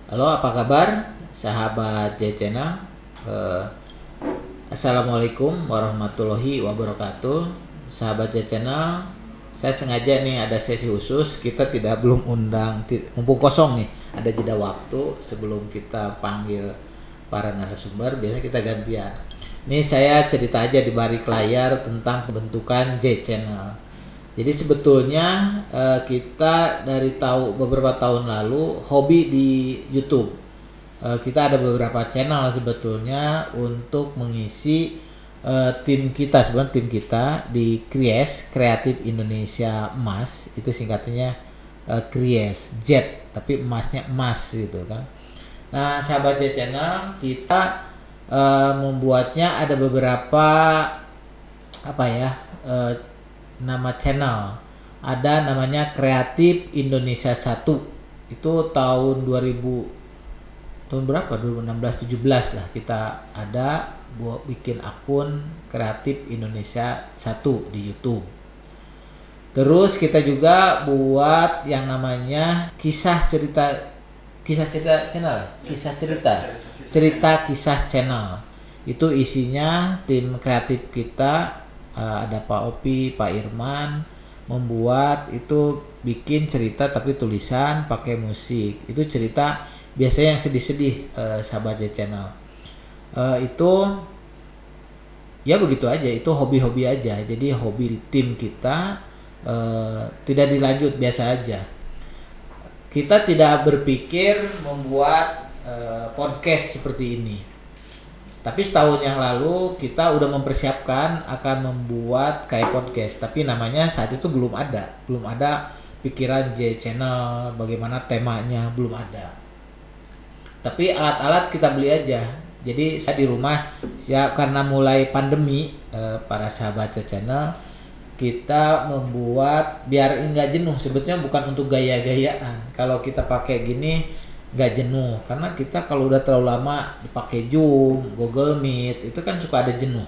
Halo, apa kabar sahabat Jecena? Eh, Assalamualaikum warahmatullahi wabarakatuh. Sahabat Jecena, saya sengaja nih ada sesi khusus. Kita belum undang, mumpung kosong nih. Ada jeda waktu sebelum kita panggil para narasumber. Biasanya kita gantian. Ini saya cerita aja di balik layar tentang pembentukan J-Channel. Jadi sebetulnya kita dari beberapa tahun lalu hobi di YouTube. Kita ada beberapa channel sebetulnya untuk mengisi sebenarnya tim kita di Kries Kreatif Indonesia Emas, itu singkatannya Kries Z, tapi emasnya emas gitu kan. Nah, sahabat J Channel, kita membuatnya ada beberapa nama channel. Ada namanya Kreatif Indonesia 1. Itu tahun 2000, tahun berapa? 2016 17 lah kita ada bikin akun Kreatif Indonesia 1 di YouTube. Terus kita juga buat yang namanya kisah cerita channel, cerita kisah channel. Itu isinya tim kreatif kita, ada Pak Opi, Pak Irman, membuat itu, bikin cerita tapi tulisan pakai musik. Itu cerita biasanya yang sedih-sedih, sahabat J Channel. Itu ya begitu aja, itu hobi-hobi aja. Jadi hobi di tim kita, tidak dilanjut, biasa aja. Kita tidak berpikir membuat podcast seperti ini. Tapi setahun yang lalu kita udah mempersiapkan akan membuat kayak podcast, tapi namanya saat itu belum ada pikiran J Channel, bagaimana temanya belum ada. Tapi alat-alat kita beli aja. Jadi saya di rumah, karena mulai pandemi, para sahabat J Channel, kita membuat biar enggak jenuh. Sebetulnya bukan untuk gaya-gayaan. Kalau kita pakai gini nggak jenuh, karena kita kalau udah terlalu lama dipakai Zoom, Google Meet, itu kan suka ada jenuh.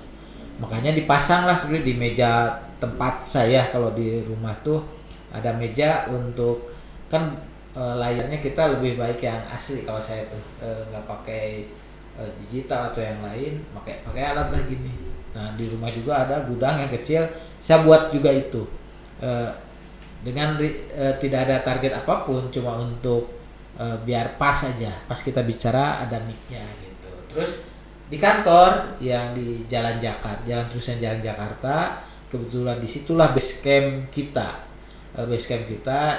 Makanya dipasang lah sebenarnya di meja tempat saya. Kalau di rumah tuh ada meja untuk, kan layarnya kita lebih baik yang asli. Kalau saya tuh nggak pakai digital atau yang lain, pakai alat lah gini. Nah, di rumah juga ada gudang yang kecil, saya buat juga itu dengan tidak ada target apapun, cuma untuk biar pas aja, pas kita bicara ada mic-nya gitu. Terus di kantor yang di Jalan Jakarta, kebetulan disitulah base camp kita.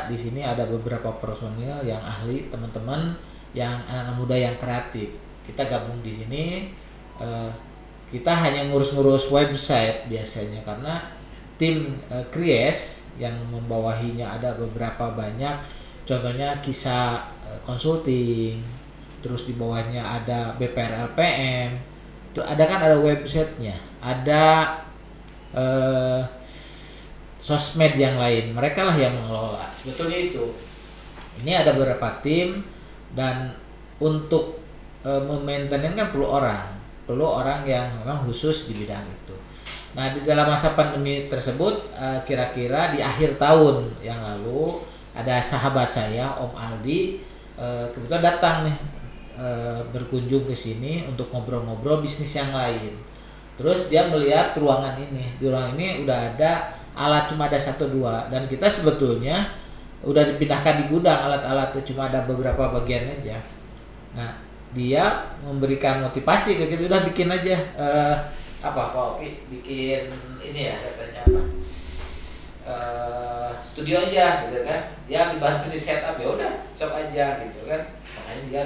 Di sini ada beberapa personil yang ahli, teman-teman yang anak-anak muda yang kreatif. Kita gabung di sini. Kita hanya ngurus-ngurus website biasanya, karena tim Kries yang membawahinya ada beberapa banyak. Contohnya kisah consulting, terus di bawahnya ada BPR LPM, terus ada websitenya, ada sosmed yang lain, mereka lah yang mengelola sebetulnya itu. Ini ada beberapa tim, dan untuk memaintain kan perlu orang yang memang khusus di bidang itu. Nah, di dalam masa pandemi tersebut, kira-kira di akhir tahun yang lalu, ada sahabat saya, Om Aldi, kebetulan datang nih, berkunjung ke sini untuk ngobrol-ngobrol bisnis yang lain. Terus dia melihat ruangan ini. Di ruangan ini udah ada alat, cuma ada 1-2, dan kita sebetulnya udah dipindahkan di gudang alat-alatnya, cuma ada beberapa bagian aja. Nah, dia memberikan motivasi ke kita, udah bikin aja Pak Opi, bikin ini ya, katanya apa? Studio aja gitu kan, dia dibantu di setup, ya udah coba aja gitu kan. Makanya dia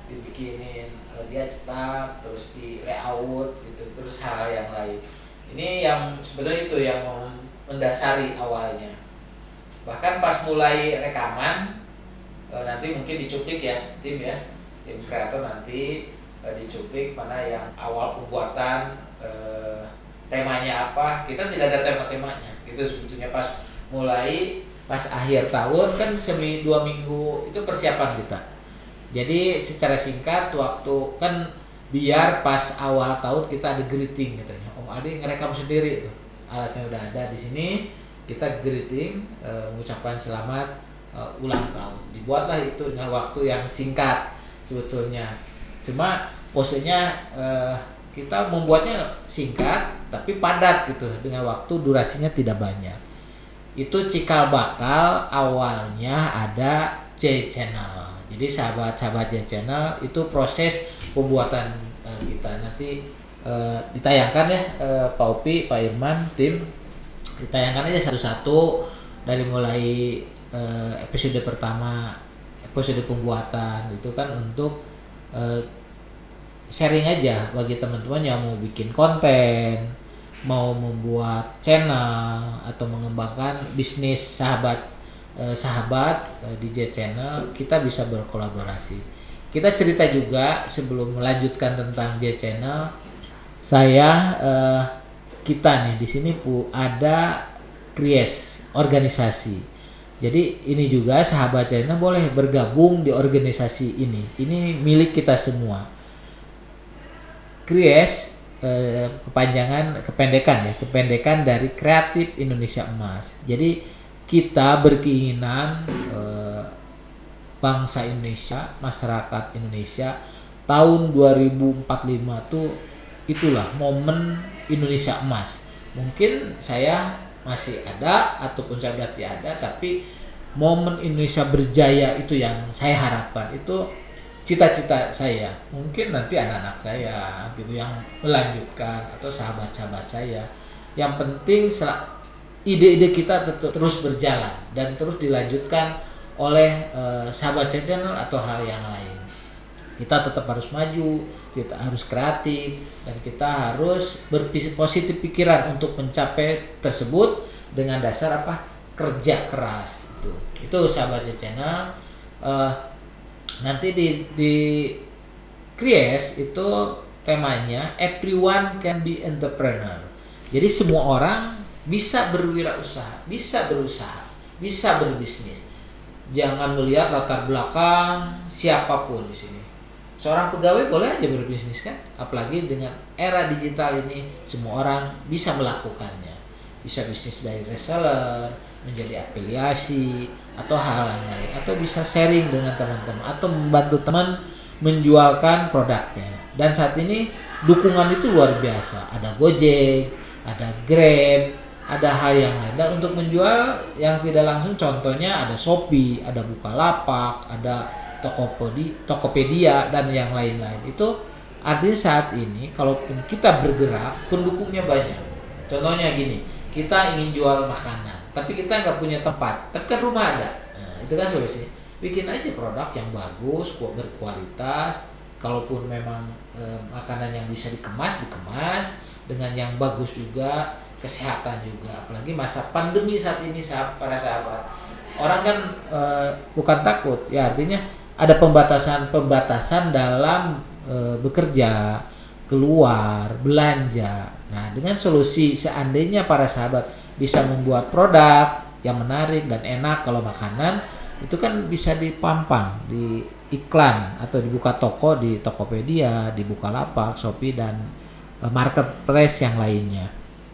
dibikinin dia cetak, terus di layout gitu, terus hal yang lain. Ini yang sebetulnya itu yang mendasari awalnya. Bahkan pas mulai rekaman, nanti mungkin dicuplik ya tim kreator, nanti dicuplik mana yang awal pembuatan, temanya apa. Kita tidak ada tema-temanya gitu sebetulnya. Pas akhir tahun kan 2 minggu itu persiapan kita. Jadi secara singkat waktu kan, biar pas awal tahun kita ada greeting katanya. Om Aldi ngerekam sendiri tuh, alatnya udah ada di sini. Kita greeting, mengucapkan selamat ulang tahun. Dibuatlah itu dengan waktu yang singkat sebetulnya. Cuma posenya kita membuatnya singkat tapi padat gitu, dengan waktu durasinya tidak banyak. Itu cikal bakal awalnya ada J Channel. Jadi sahabat-sahabat J Channel itu proses pembuatan kita nanti ditayangkan ya, Pak Upi, Pak Irman, tim ditayangkan aja satu-satu dari mulai episode pertama, episode pembuatan itu kan untuk sharing aja bagi teman-teman yang mau bikin konten, mau membuat channel atau mengembangkan bisnis sahabat DJ channel, kita bisa berkolaborasi. Kita cerita juga sebelum melanjutkan tentang J Channel, kita nih di sini ada Kries organisasi. Jadi ini juga sahabat channel boleh bergabung di organisasi ini. Ini milik kita semua. Kries kependekan dari Kreatif Indonesia Emas. Jadi kita berkeinginan bangsa Indonesia, masyarakat Indonesia tahun 2045 tuh itulah momen Indonesia Emas. Mungkin saya masih ada ataupun saya sudah tiada, tapi momen Indonesia berjaya itu yang saya harapkan. Itu cita-cita saya. Mungkin nanti anak-anak saya gitu yang melanjutkan atau sahabat-sahabat saya. Yang penting ide-ide kita terus berjalan dan terus dilanjutkan oleh sahabat channel atau hal yang lain. Kita tetap harus maju, kita harus kreatif, dan kita harus berpositif pikiran untuk mencapai tersebut dengan dasar apa? Kerja keras. Itu sahabat channel. Nanti di Kries itu temanya everyone can be entrepreneur. Jadi semua orang bisa berwirausaha, bisa berusaha, bisa berbisnis. Jangan melihat latar belakang siapapun di sini. Seorang pegawai boleh aja berbisnis kan? Apalagi dengan era digital ini, semua orang bisa melakukannya. Bisa bisnis dari reseller, menjadi afiliasi, atau hal yang lain. Atau bisa sharing dengan teman-teman, atau membantu teman menjualkan produknya. Dan saat ini dukungan itu luar biasa. Ada Gojek, ada Grab, ada hal yang lain. Dan untuk menjual yang tidak langsung, contohnya ada Shopee, ada Bukalapak, ada Tokopedia, dan yang lain-lain. Itu artinya saat ini kalaupun kita bergerak, pendukungnya banyak. Contohnya gini, kita ingin jual makanan, tapi kita nggak punya tempat, tapi kan rumah ada. Nah, itu kan solusi. Bikin aja produk yang bagus, berkualitas. Kalaupun memang makanan yang bisa dikemas dengan yang bagus juga, kesehatan juga. Apalagi masa pandemi saat ini, para sahabat. Orang kan bukan takut, ya artinya ada pembatasan dalam bekerja, keluar, belanja. Nah, dengan solusi seandainya para sahabat bisa membuat produk yang menarik dan enak, kalau makanan itu kan bisa dipampang di iklan atau dibuka toko di Tokopedia, di Bukalapak, Shopee, dan marketplace yang lainnya,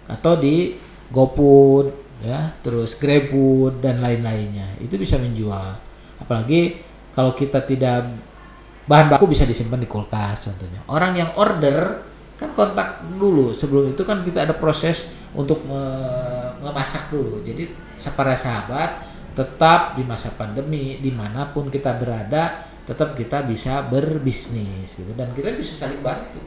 atau di GoFood ya, terus GrabFood dan lain-lainnya. Itu bisa menjual. Apalagi kalau kita tidak, bahan baku bisa disimpan di kulkas contohnya. Orang yang order kan kontak dulu, sebelum itu kan kita ada proses untuk memasak dulu. Jadi para sahabat tetap di masa pandemi dimanapun kita berada, tetap kita bisa berbisnis gitu, dan kita bisa saling bantu.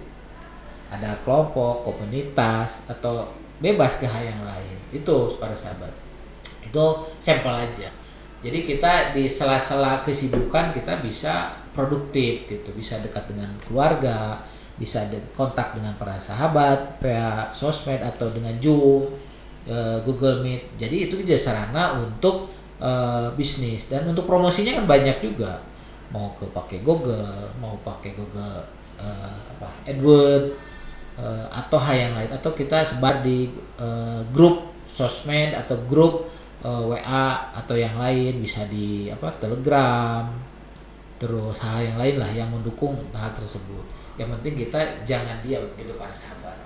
Ada kelompok, komunitas, atau bebas ke hal yang lain. Itu para sahabat. Itu sampel aja. Jadi kita di sela-sela kesibukan kita bisa produktif gitu, bisa dekat dengan keluarga, bisa kontak dengan para sahabat via sosmed atau dengan Zoom, Google Meet. Jadi itu juga sarana untuk bisnis, dan untuk promosinya kan banyak juga. Mau pakai Google, mau pakai Google AdWords, atau hal yang lain, atau kita sebar di grup sosmed atau grup WA atau yang lain, bisa di Telegram, terus hal yang lain lah yang mendukung hal tersebut. Yang penting kita jangan diam gitu para sahabat.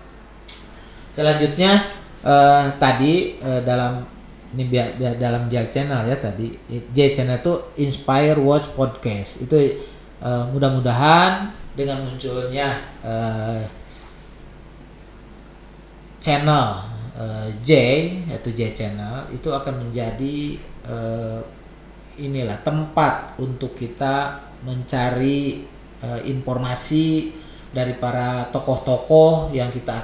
Selanjutnya tadi dalam ini biar dalam J channel ya tadi. J channel itu Inspire Watch Podcast. Itu mudah-mudahan dengan munculnya channel J, yaitu J channel, itu akan menjadi inilah tempat untuk kita mencari informasi dari para tokoh-tokoh yang kita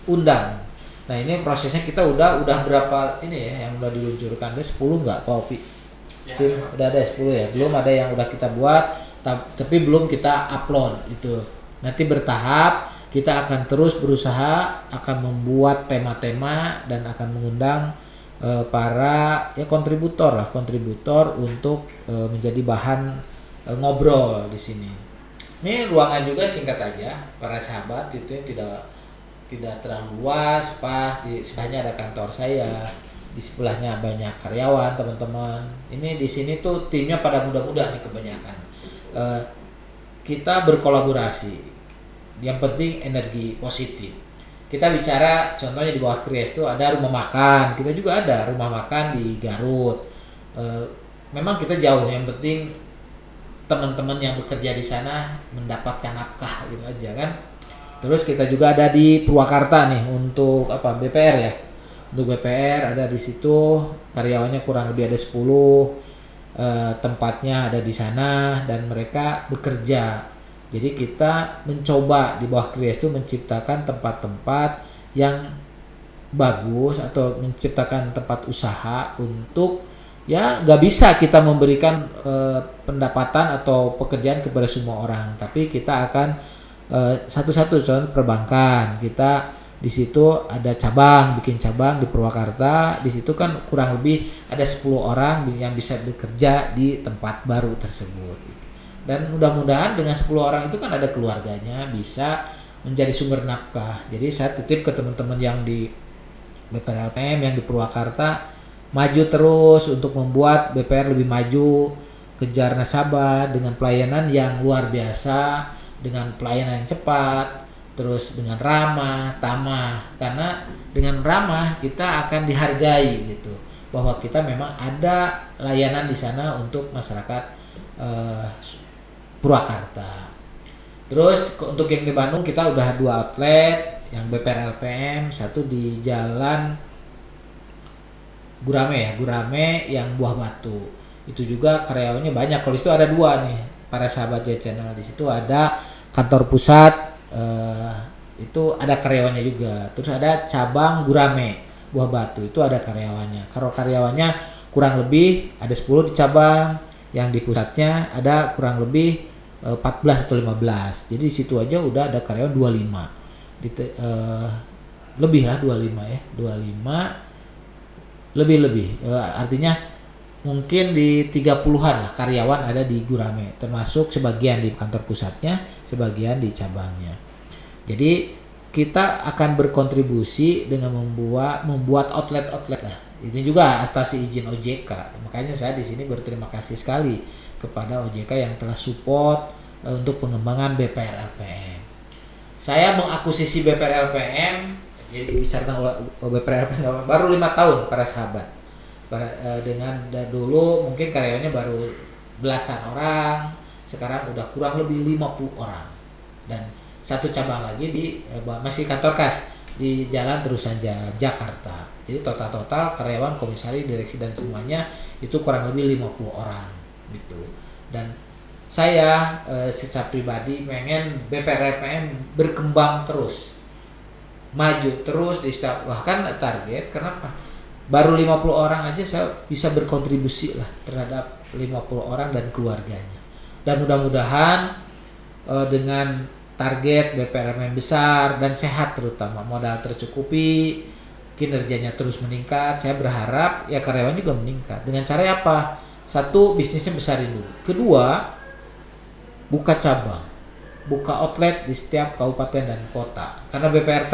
undang. Nah, ini prosesnya kita udah berapa ini ya yang udah diluncurkan? Ada 10 nggak Pak Opi? Ya, tim udah ada 10 ya. Belum ada yang udah kita buat, tapi belum kita upload itu. Nanti bertahap kita akan terus berusaha akan membuat tema-tema dan akan mengundang para ya kontributor untuk menjadi bahan ngobrol di sini. Ini ruangan juga singkat aja para sahabat, itu tidak terlalu luas, pas di sebelahnya ada kantor saya, di sebelahnya banyak karyawan teman-teman. Ini di sini tuh timnya pada muda-muda nih kebanyakan. Kita berkolaborasi, yang penting energi positif. Kita bicara contohnya di bawah Kries itu ada rumah makan, kita juga ada rumah makan di Garut. Memang kita jauh, yang penting teman-teman yang bekerja di sana mendapatkan nafkah gitu aja kan. Terus kita juga ada di Purwakarta nih untuk BPR ya. Untuk BPR ada di situ, karyawannya kurang lebih ada 10, tempatnya ada di sana dan mereka bekerja. Jadi kita mencoba di bawah Kries itu menciptakan tempat-tempat yang bagus atau menciptakan tempat usaha untuk ya nggak bisa kita memberikan pendapatan atau pekerjaan kepada semua orang, tapi kita akan satu-satu. Contoh perbankan, kita di situ ada bikin cabang di Purwakarta. Di situ kan kurang lebih ada 10 orang yang bisa bekerja di tempat baru tersebut. Dan mudah-mudahan dengan 10 orang itu kan ada keluarganya, bisa menjadi sumber nafkah. Jadi saya titip ke teman-teman yang di BPR LPM yang di Purwakarta, maju terus untuk membuat BPR lebih maju, kejar nasabah dengan pelayanan yang luar biasa, dengan pelayanan yang cepat, terus dengan ramah, tamah. Karena dengan ramah kita akan dihargai gitu, bahwa kita memang ada layanan di sana untuk masyarakat Purwakarta. Terus untuk yang di Bandung kita udah 2 outlet, yang BPR LPM, satu di Jalan Gurame yang Buah Batu. Itu juga karyawannya banyak. Kalau itu ada 2 nih, para sahabat J Channel. Di situ ada kantor pusat, itu ada karyawannya juga. Terus ada cabang Gurame Buah Batu, itu ada karyawannya. Kalau karyawannya kurang lebih ada 10 di cabang, yang di pusatnya ada kurang lebih 14 atau 15. Jadi di situ aja udah ada karyawan 25. Lebih lah 25 ya, 25 lebih. Artinya mungkin di 30-an lah karyawan ada di Gurame, termasuk sebagian di kantor pusatnya, sebagian di cabangnya. Jadi kita akan berkontribusi dengan membuat outlet lah. Ini juga atas izin OJK. Makanya saya di sini berterima kasih sekali kepada OJK yang telah support untuk pengembangan BPR LPM. Saya mengakuisisi BPR LPM, jadi bicara BPR LPM baru 5 tahun para sahabat. Dengan dulu mungkin karyawannya baru belasan orang, sekarang udah kurang lebih 50 orang. Dan satu cabang lagi masih kantor kas di Jalan Terusan Jalan Jakarta. Jadi total karyawan, komisaris, direksi dan semuanya itu kurang lebih 50 orang gitu. Dan saya secara pribadi pengen BPR LPM berkembang terus, maju terus di setiap, bahkan target. Kenapa? Baru 50 orang aja saya bisa berkontribusi lah terhadap 50 orang dan keluarganya. Dan mudah-mudahan dengan target BPR LPM besar dan sehat, terutama modal tercukupi, kinerjanya terus meningkat, saya berharap ya karyawan juga meningkat. Dengan cara apa? Satu, bisnisnya besarin dulu. Kedua, buka cabang, buka outlet di setiap kabupaten dan kota. Karena BPR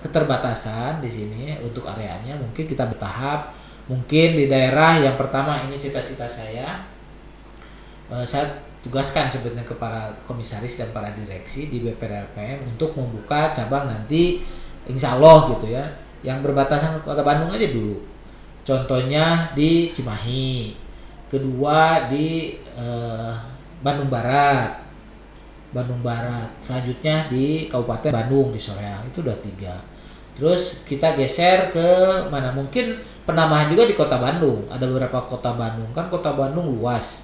keterbatasan di sini untuk areanya, mungkin kita bertahap. Mungkin di daerah yang pertama, ini cita-cita saya tugaskan sebenarnya kepada komisaris dan para direksi di BPR LPM untuk membuka cabang nanti, insya Allah gitu ya, yang berbatasan Kota Bandung aja dulu. Contohnya di Cimahi, kedua di Bandung Barat, selanjutnya di Kabupaten Bandung di Soreang, itu udah 3. Terus kita geser ke mana, mungkin penambahan juga di Kota Bandung, ada beberapa Kota Bandung, kan Kota Bandung luas.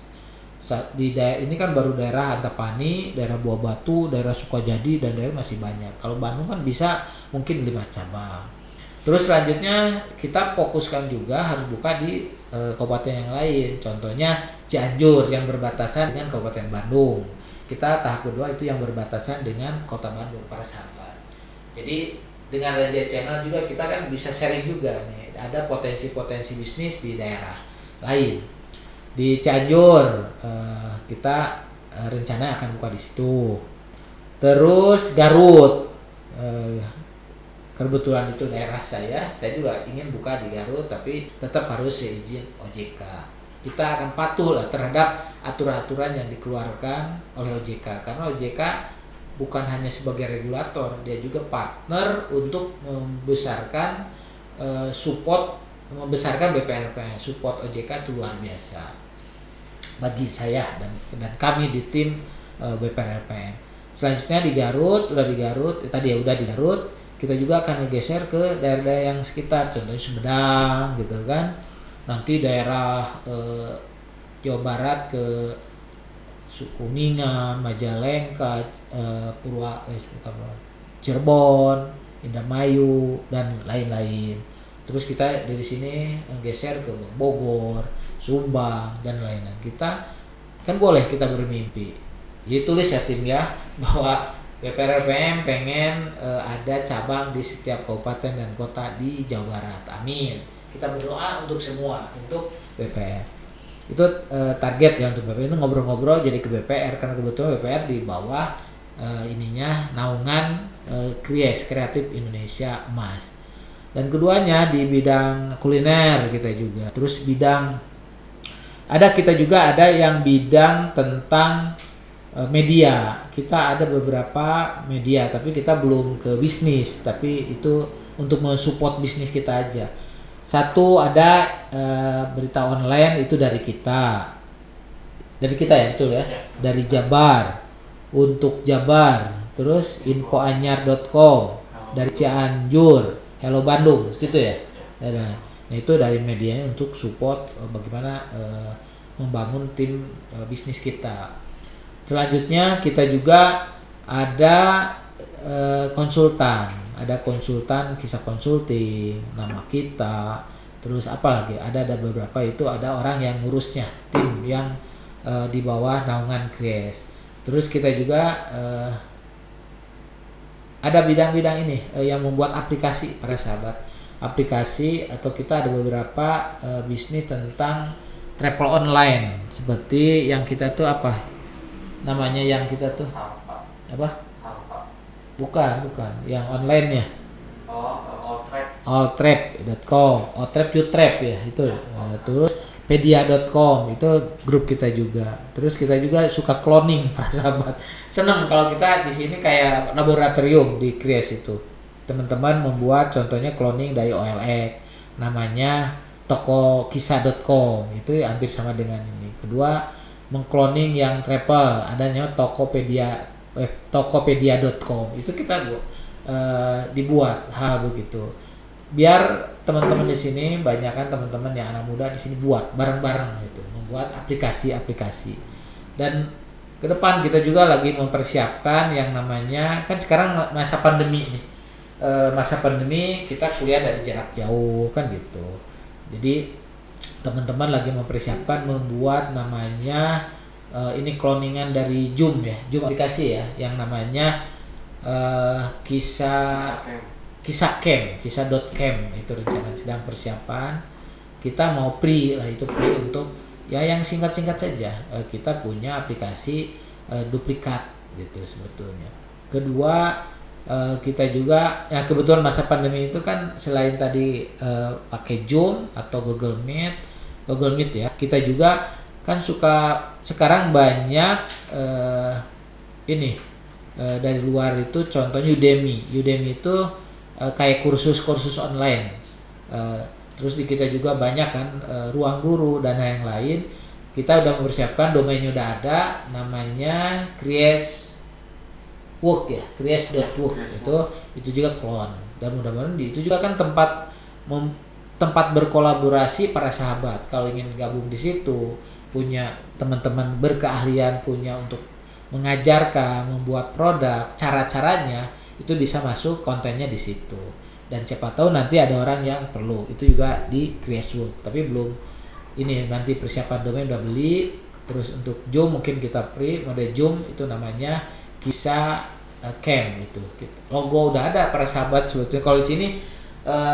Ini kan baru daerah Antapani, daerah Buah Batu, daerah Sukajadi, dan daerah masih banyak. Kalau Bandung kan bisa mungkin 5 cabang. Terus selanjutnya kita fokuskan juga harus buka di kabupaten yang lain. Contohnya Cianjur yang berbatasan dengan Kabupaten Bandung. Kita tahap kedua itu yang berbatasan dengan Kota Bandung, para sahabat. Jadi dengan Raja Channel juga kita kan bisa sharing juga nih. Ada potensi-potensi bisnis di daerah lain. Di Cianjur kita rencana akan buka di situ. Terus Garut, kebetulan itu daerah saya juga ingin buka di Garut, tapi tetap harus izin OJK. Kita akan patuh lah terhadap aturan-aturan yang dikeluarkan oleh OJK, karena OJK bukan hanya sebagai regulator, dia juga partner untuk membesarkan membesarkan BPRPM. Support OJK itu luar biasa bagi saya dan kami di tim BPRPM. Selanjutnya di Garut, udah di Garut kita juga akan geser ke daerah-daerah yang sekitar, contohnya Sumedang gitu kan. Nanti daerah Jawa Barat ke Kuningan, Majalengka, Cirebon, Indramayu, dan lain-lain. Terus kita dari sini geser ke Bogor, Subang, dan lain-lain. Kita kan boleh kita bermimpi. Jadi tulis ya tim ya, bahwa BPRPM pengen ada cabang di setiap kabupaten dan kota di Jawa Barat. Amin. Kita berdoa untuk semua, untuk BPR. Itu target ya untuk BPR. Itu ngobrol-ngobrol jadi ke BPR, karena kebetulan BPR di bawah naungan Kries, Kreatif Indonesia Emas. Dan keduanya di bidang kuliner kita juga. Terus kita juga ada yang bidang tentang media. Kita ada beberapa media, tapi kita belum ke bisnis, tapi itu untuk mensupport bisnis kita aja. Satu ada berita online, itu dari kita ya, betul ya, dari Jabar, untuk Jabar. Terus infoanyar.com dari Cianjur, Hello Bandung, gitu ya. Nah itu dari medianya untuk support bagaimana membangun tim bisnis kita. Selanjutnya kita juga ada konsultan, Kisah Konsulting, nama kita. Terus apa lagi? Ada beberapa, itu ada orang yang ngurusnya, tim yang di bawah naungan Kries. Terus kita juga ada bidang-bidang ini yang membuat aplikasi, para sahabat. Aplikasi, atau kita ada beberapa bisnis tentang travel online, seperti yang kita tuh apa namanya, yang kita tuh apa? Bukan, yang online-nya. Alltrap.com, Alltrap ya itu. Terus pedia.com, itu grup kita juga. Terus kita juga suka cloning, para sahabat. Seneng kalau kita di sini kayak laboratorium di Kries itu. Teman-teman membuat contohnya cloning dari OLX, namanya tokokisah.com, itu hampir sama dengan ini. Kedua, mengcloning yang travel, adanya tokopedia.com, itu kita dibuat hal begitu. Biar teman-teman di sini, banyakkan teman-teman yang anak muda di sini buat bareng-bareng gitu, membuat aplikasi-aplikasi. Dan ke depan kita juga lagi mempersiapkan yang namanya, kan sekarang masa pandemi nih. Masa pandemi kita kuliah dari jarak jauh kan gitu. Jadi teman-teman lagi mempersiapkan membuat namanya ini cloningan dari Zoom ya, Zoom aplikasi ya, yang namanya kisah.cam, itu rencana sedang persiapan. Kita mau free lah, itu free untuk ya yang singkat-singkat saja. Kita punya aplikasi duplikat gitu sebetulnya. Kedua, kita juga ya, kebetulan masa pandemi itu kan selain tadi pakai Zoom atau Google Meet ya, kita juga kan suka sekarang banyak dari luar itu, contohnya Udemy itu kayak kursus online, Terus di kita juga banyak kan ruang guru dan yang lain. Kita udah mempersiapkan, domainnya udah ada, namanya Creasework ya, crease.work. Itu juga clone. Dan mudah-mudahan itu juga kan tempat berkolaborasi para sahabat. Kalau ingin gabung di situ, punya teman-teman berkeahlian, punya untuk mengajarkan, membuat produk, cara-caranya itu bisa masuk kontennya di situ. Dan siapa tahu nanti ada orang yang perlu, itu juga di Creasework. Tapi belum ini, nanti persiapan domain udah beli. Terus untuk Zoom mungkin kita free, mode Zoom itu namanya Kisah Camp itu. Logo udah ada para sahabat sebetulnya. Kalau di sini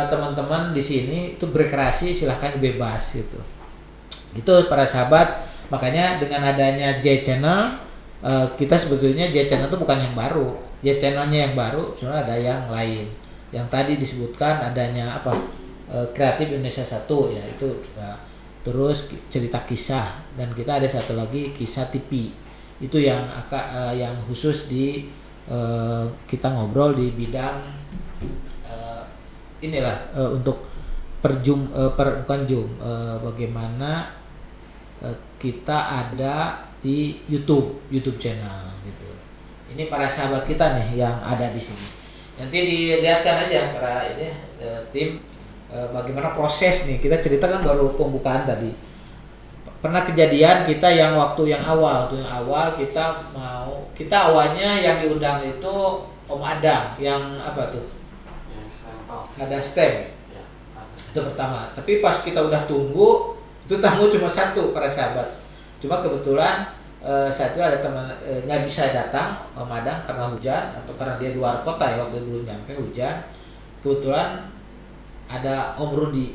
teman-teman di sini itu berkreasi, silahkan bebas gitu. Itu para sahabat. Makanya dengan adanya J Channel, kita sebetulnya J Channel itu bukan yang baru. J Channelnya yang baru, cuma ada yang lain. Yang tadi disebutkan adanya apa, Kreatif Indonesia 1 ya, itu terus cerita kisah, dan kita ada satu lagi Kisah TV, itu yang khusus di kita ngobrol di bidang untuk bagaimana kita ada di YouTube channel gitu. Ini para sahabat kita nih yang ada di sini. Nanti dilihatkan aja para tim bagaimana proses nih. Kita ceritakan baru pembukaan tadi. Pernah kejadian kita yang waktu yang awal kita awalnya yang diundang itu Om Adang yang apa tuh? Ada stem. Itu pertama. Tapi pas kita udah tunggu, itu tamu cuma satu para sahabat. Cuma kebetulan satu ada teman nggak bisa datang Om Adang karena hujan atau karena dia luar kota ya, waktu belum nyampe hujan. Kebetulan ada Om Rudi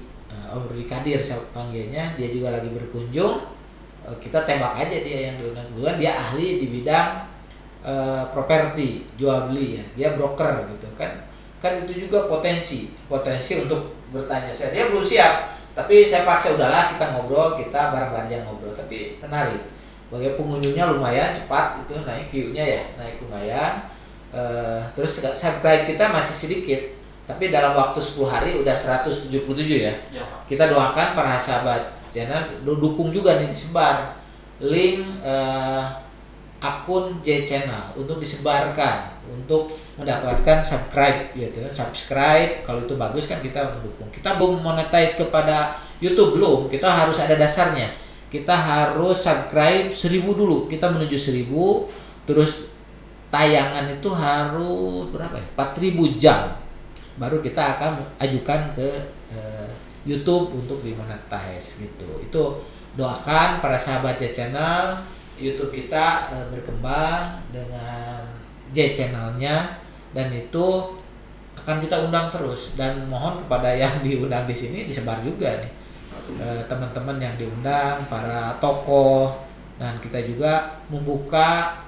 Kadir saya panggilnya, dia juga lagi berkunjung. Kita tembak aja dia yang diundang. Kebetulan dia ahli di bidang properti, jual beli ya. Dia broker gitu kan itu juga potensi untuk bertanya saya. Dia belum siap, tapi saya paksa udahlah kita ngobrol, kita bareng-bareng ngobrol. Tapi menarik. Bagi pengunjungnya lumayan cepat itu naik view-nya ya, naik lumayan. Terus subscribe kita masih sedikit, tapi dalam waktu 10 hari udah 177 ya. Kita doakan para sahabat channel dukung juga nih, disebar link akun J Channel untuk disebarkan untuk mendapatkan subscribe gitu. Subscribe kalau itu bagus kan kita mendukung. Kita belum monetize kepada YouTube, belum. Kita harus ada dasarnya. Kita harus subscribe 1000 dulu. Kita menuju 1000, terus tayangan itu harus berapa ya? 4000 jam. Baru kita akan ajukan ke YouTube untuk dimonetize gitu. Itu doakan para sahabat J Channel, YouTube kita berkembang dengan J Channelnya, dan itu akan kita undang terus. Dan mohon kepada yang diundang di sini disebar juga nih teman-teman yang diundang, para tokoh, dan kita juga membuka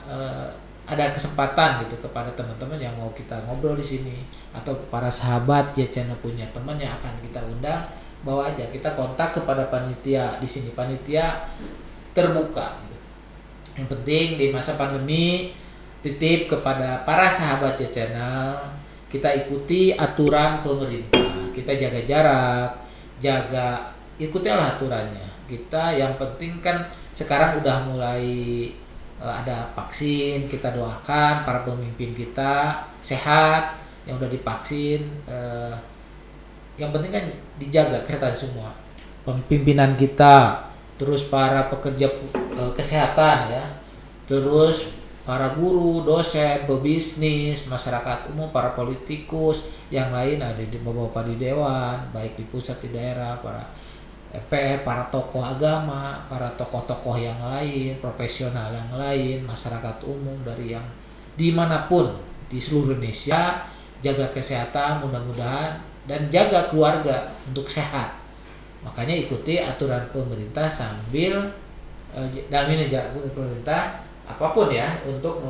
ada kesempatan gitu kepada teman-teman yang mau kita ngobrol di sini, atau para sahabat J Channel punya teman yang akan kita undang, bawa aja, kita kontak kepada panitia di sini. Panitia terbuka gitu. Yang penting di masa pandemi, titip kepada para sahabat J Channel, kita ikuti aturan pemerintah, kita jaga jarak, ikutilah aturannya. Kita yang penting kan sekarang udah mulai ada vaksin, kita doakan para pemimpin kita sehat, yang udah divaksin. Yang penting kan dijaga kesehatan semua, pimpinan kita, terus para pekerja kesehatan ya, terus para guru, dosen, pebisnis, masyarakat umum, para politikus yang lain, ada di bapak-bapak di dewan, baik di pusat di daerah, para MPR, para tokoh agama, para tokoh-tokoh yang lain, profesional yang lain, masyarakat umum dari yang dimanapun di seluruh Indonesia, jaga kesehatan mudah-mudahan, dan jaga keluarga untuk sehat. Makanya ikuti aturan pemerintah sambil dalam ini pemerintah apapun ya, untuk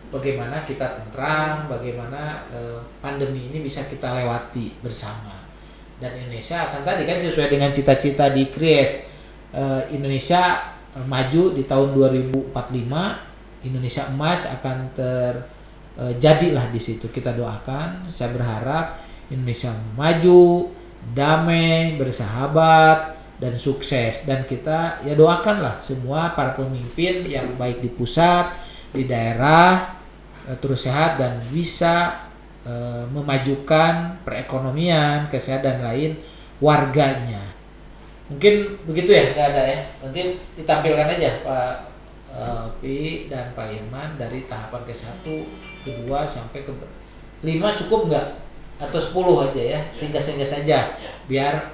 bagaimana kita tentram, bagaimana pandemi ini bisa kita lewati bersama. Dan Indonesia akan tadi kan sesuai dengan cita-cita di Crease, Indonesia maju di tahun 2045, Indonesia emas akan terjadilah di situ. Kita doakan, saya berharap Indonesia maju, damai, bersahabat, dan sukses. Dan kita ya doakanlah semua para pemimpin yang baik di pusat, di daerah terus sehat dan bisa memajukan perekonomian, kesehatan lain warganya. Mungkin begitu ya, nggak ada ya. Nanti ditampilkan aja Pak Pi dan Pak Irman dari tahapan ke-1, ke-2 sampai ke-5 cukup nggak? Atau 10 aja ya, singkat-singkat saja. Biar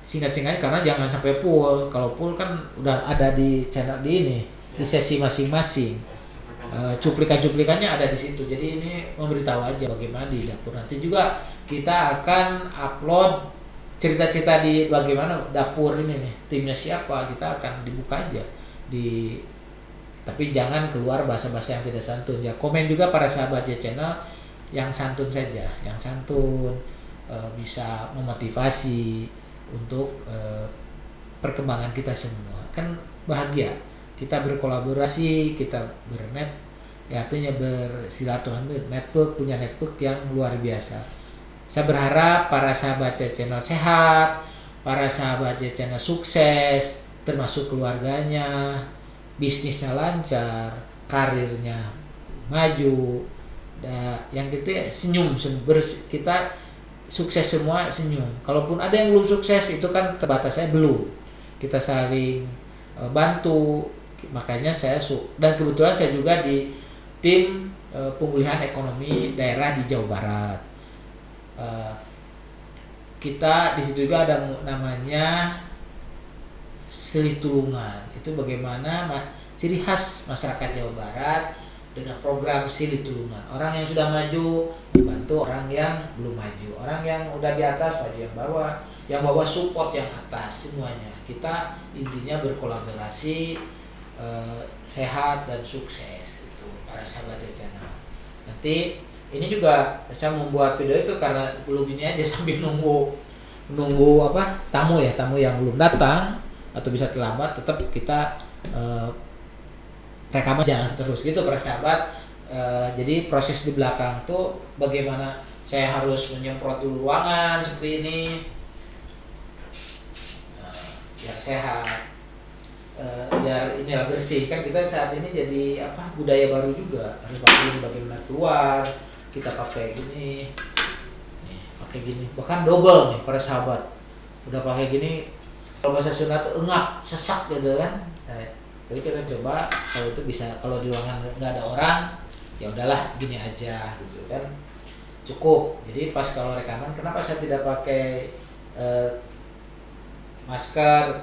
singkat-singkat karena jangan sampai full. Kalau full kan udah ada di channel di ini, di sesi masing-masing. Cuplikan-cuplikannya ada di situ. Jadi ini memberitahu aja bagaimana di dapur. Nanti juga kita akan upload cerita-cerita di bagaimana dapur ini nih, timnya siapa, kita akan dibuka aja tapi jangan keluar bahasa-bahasa yang tidak santun ya. Komen juga para sahabat J Channel yang santun saja, yang santun bisa memotivasi untuk perkembangan kita semua. Kan bahagia kita berkolaborasi, kita ya artinya bersilaturahmi, punya network yang luar biasa. Saya berharap para sahabat J Channel sehat, para sahabat J Channel sukses, termasuk keluarganya, bisnisnya lancar, karirnya maju. Yang kita senyum, kita sukses semua senyum. Kalaupun ada yang belum sukses itu kan terbatas, saya belum. Kita saling bantu. Makanya dan kebetulan saya juga di tim pemulihan ekonomi daerah di Jawa Barat. Kita di situ juga ada namanya Silih Tulungan. Itu bagaimana ciri khas masyarakat Jawa Barat dengan program Silih Tulungan. Orang yang sudah maju bantu orang yang belum maju, orang yang udah di atas maju yang bawah support yang atas, semuanya. Kita intinya berkolaborasi, sehat dan sukses. Itu para sahabat channel. Nanti ini juga saya membuat video itu karena belum ini aja sambil nunggu tamu yang belum datang atau bisa terlambat, tetap kita rekaman jalan terus gitu para sahabat. Jadi proses di belakang tuh bagaimana saya harus menyemprot dulu ruangan seperti ini biar sehat, biar inilah bersih. Kan kita saat ini jadi budaya baru juga, harus pakai ini. Bagaimana keluar kita pakai gini nih, pakai gini, bahkan double nih para sahabat, udah pakai gini. Kalau bahasa Sunda tuh engap, sesak gitu kan. Jadi kita coba kalau itu bisa, kalau di ruangan nggak ada orang ya udahlah gini aja gitu kan, cukup. Jadi pas kalau rekaman, kenapa saya tidak pakai masker,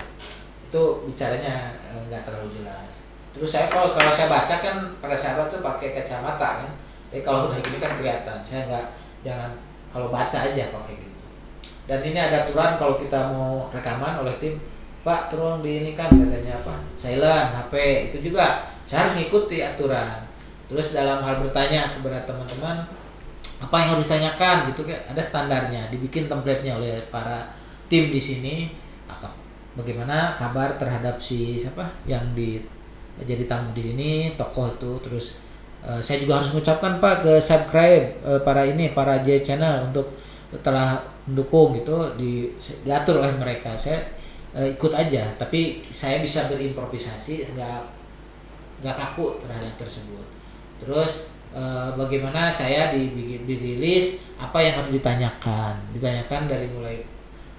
itu bicaranya nggak terlalu jelas. Terus saya kalau saya baca kan pada sahabat tuh pakai kacamata kan, jadi kalau udah gini kan kelihatan. Saya jangan kalau baca aja pakai gitu. Dan ini ada aturan kalau kita mau rekaman oleh tim, Pak tolong di ini kan katanya silent HP, itu juga saya harus ngikuti aturan. Terus dalam hal bertanya kepada teman-teman apa yang harus ditanyakan gitu kan, ada standarnya, dibikin template-nya oleh para tim di sini. Bagaimana kabar terhadap siapa yang jadi tamu di sini, tokoh itu. Terus saya juga harus mengucapkan Pak ke subscribe para J Channel untuk telah mendukung gitu, diatur oleh mereka. Saya ikut aja, tapi saya bisa berimprovisasi, nggak kaku terhadap tersebut. Terus bagaimana saya dirilis, apa yang harus ditanyakan dari mulai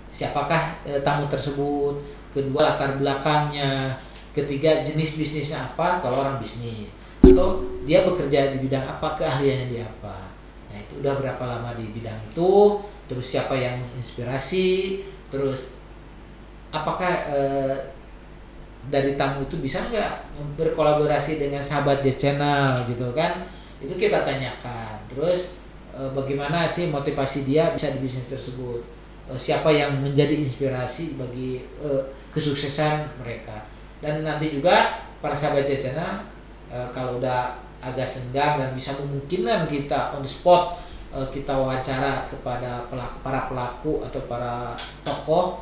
siapakah tamu tersebut, kedua latar belakangnya, ketiga jenis bisnisnya apa kalau orang bisnis, atau dia bekerja di bidang apa, keahliannya di apa. Nah itu udah berapa lama di bidang itu, terus siapa yang menginspirasi, terus apakah dari tamu itu bisa nggak berkolaborasi dengan sahabat J Channel gitu kan, itu kita tanyakan. Terus bagaimana sih motivasi dia bisa di bisnis tersebut, siapa yang menjadi inspirasi bagi kesuksesan mereka. Dan nanti juga para sahabat J Channel kalau udah agak senggang dan bisa memungkinkan kita on the spot, kita wawancara kepada para pelaku atau para tokoh,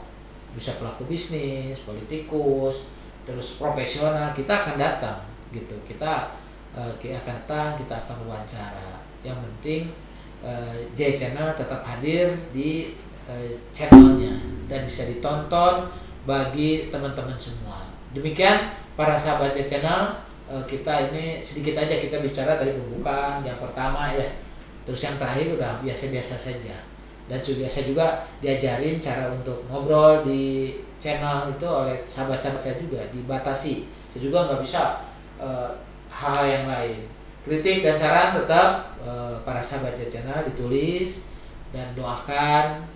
bisa pelaku bisnis, politikus, terus profesional, kita akan datang gitu. Kita akan datang, kita akan wawancara. Yang penting J Channel tetap hadir di channelnya dan bisa ditonton bagi teman-teman semua. Demikian para sahabat channel, kita ini sedikit aja kita bicara tadi pembukaan yang pertama ya, terus yang terakhir udah biasa-biasa saja. Dan juga saya juga diajarin cara untuk ngobrol di channel itu oleh sahabat-sahabat saya juga, dibatasi. Saya juga nggak bisa hal yang lain. Kritik dan saran tetap para sahabat J Channel ditulis, dan doakan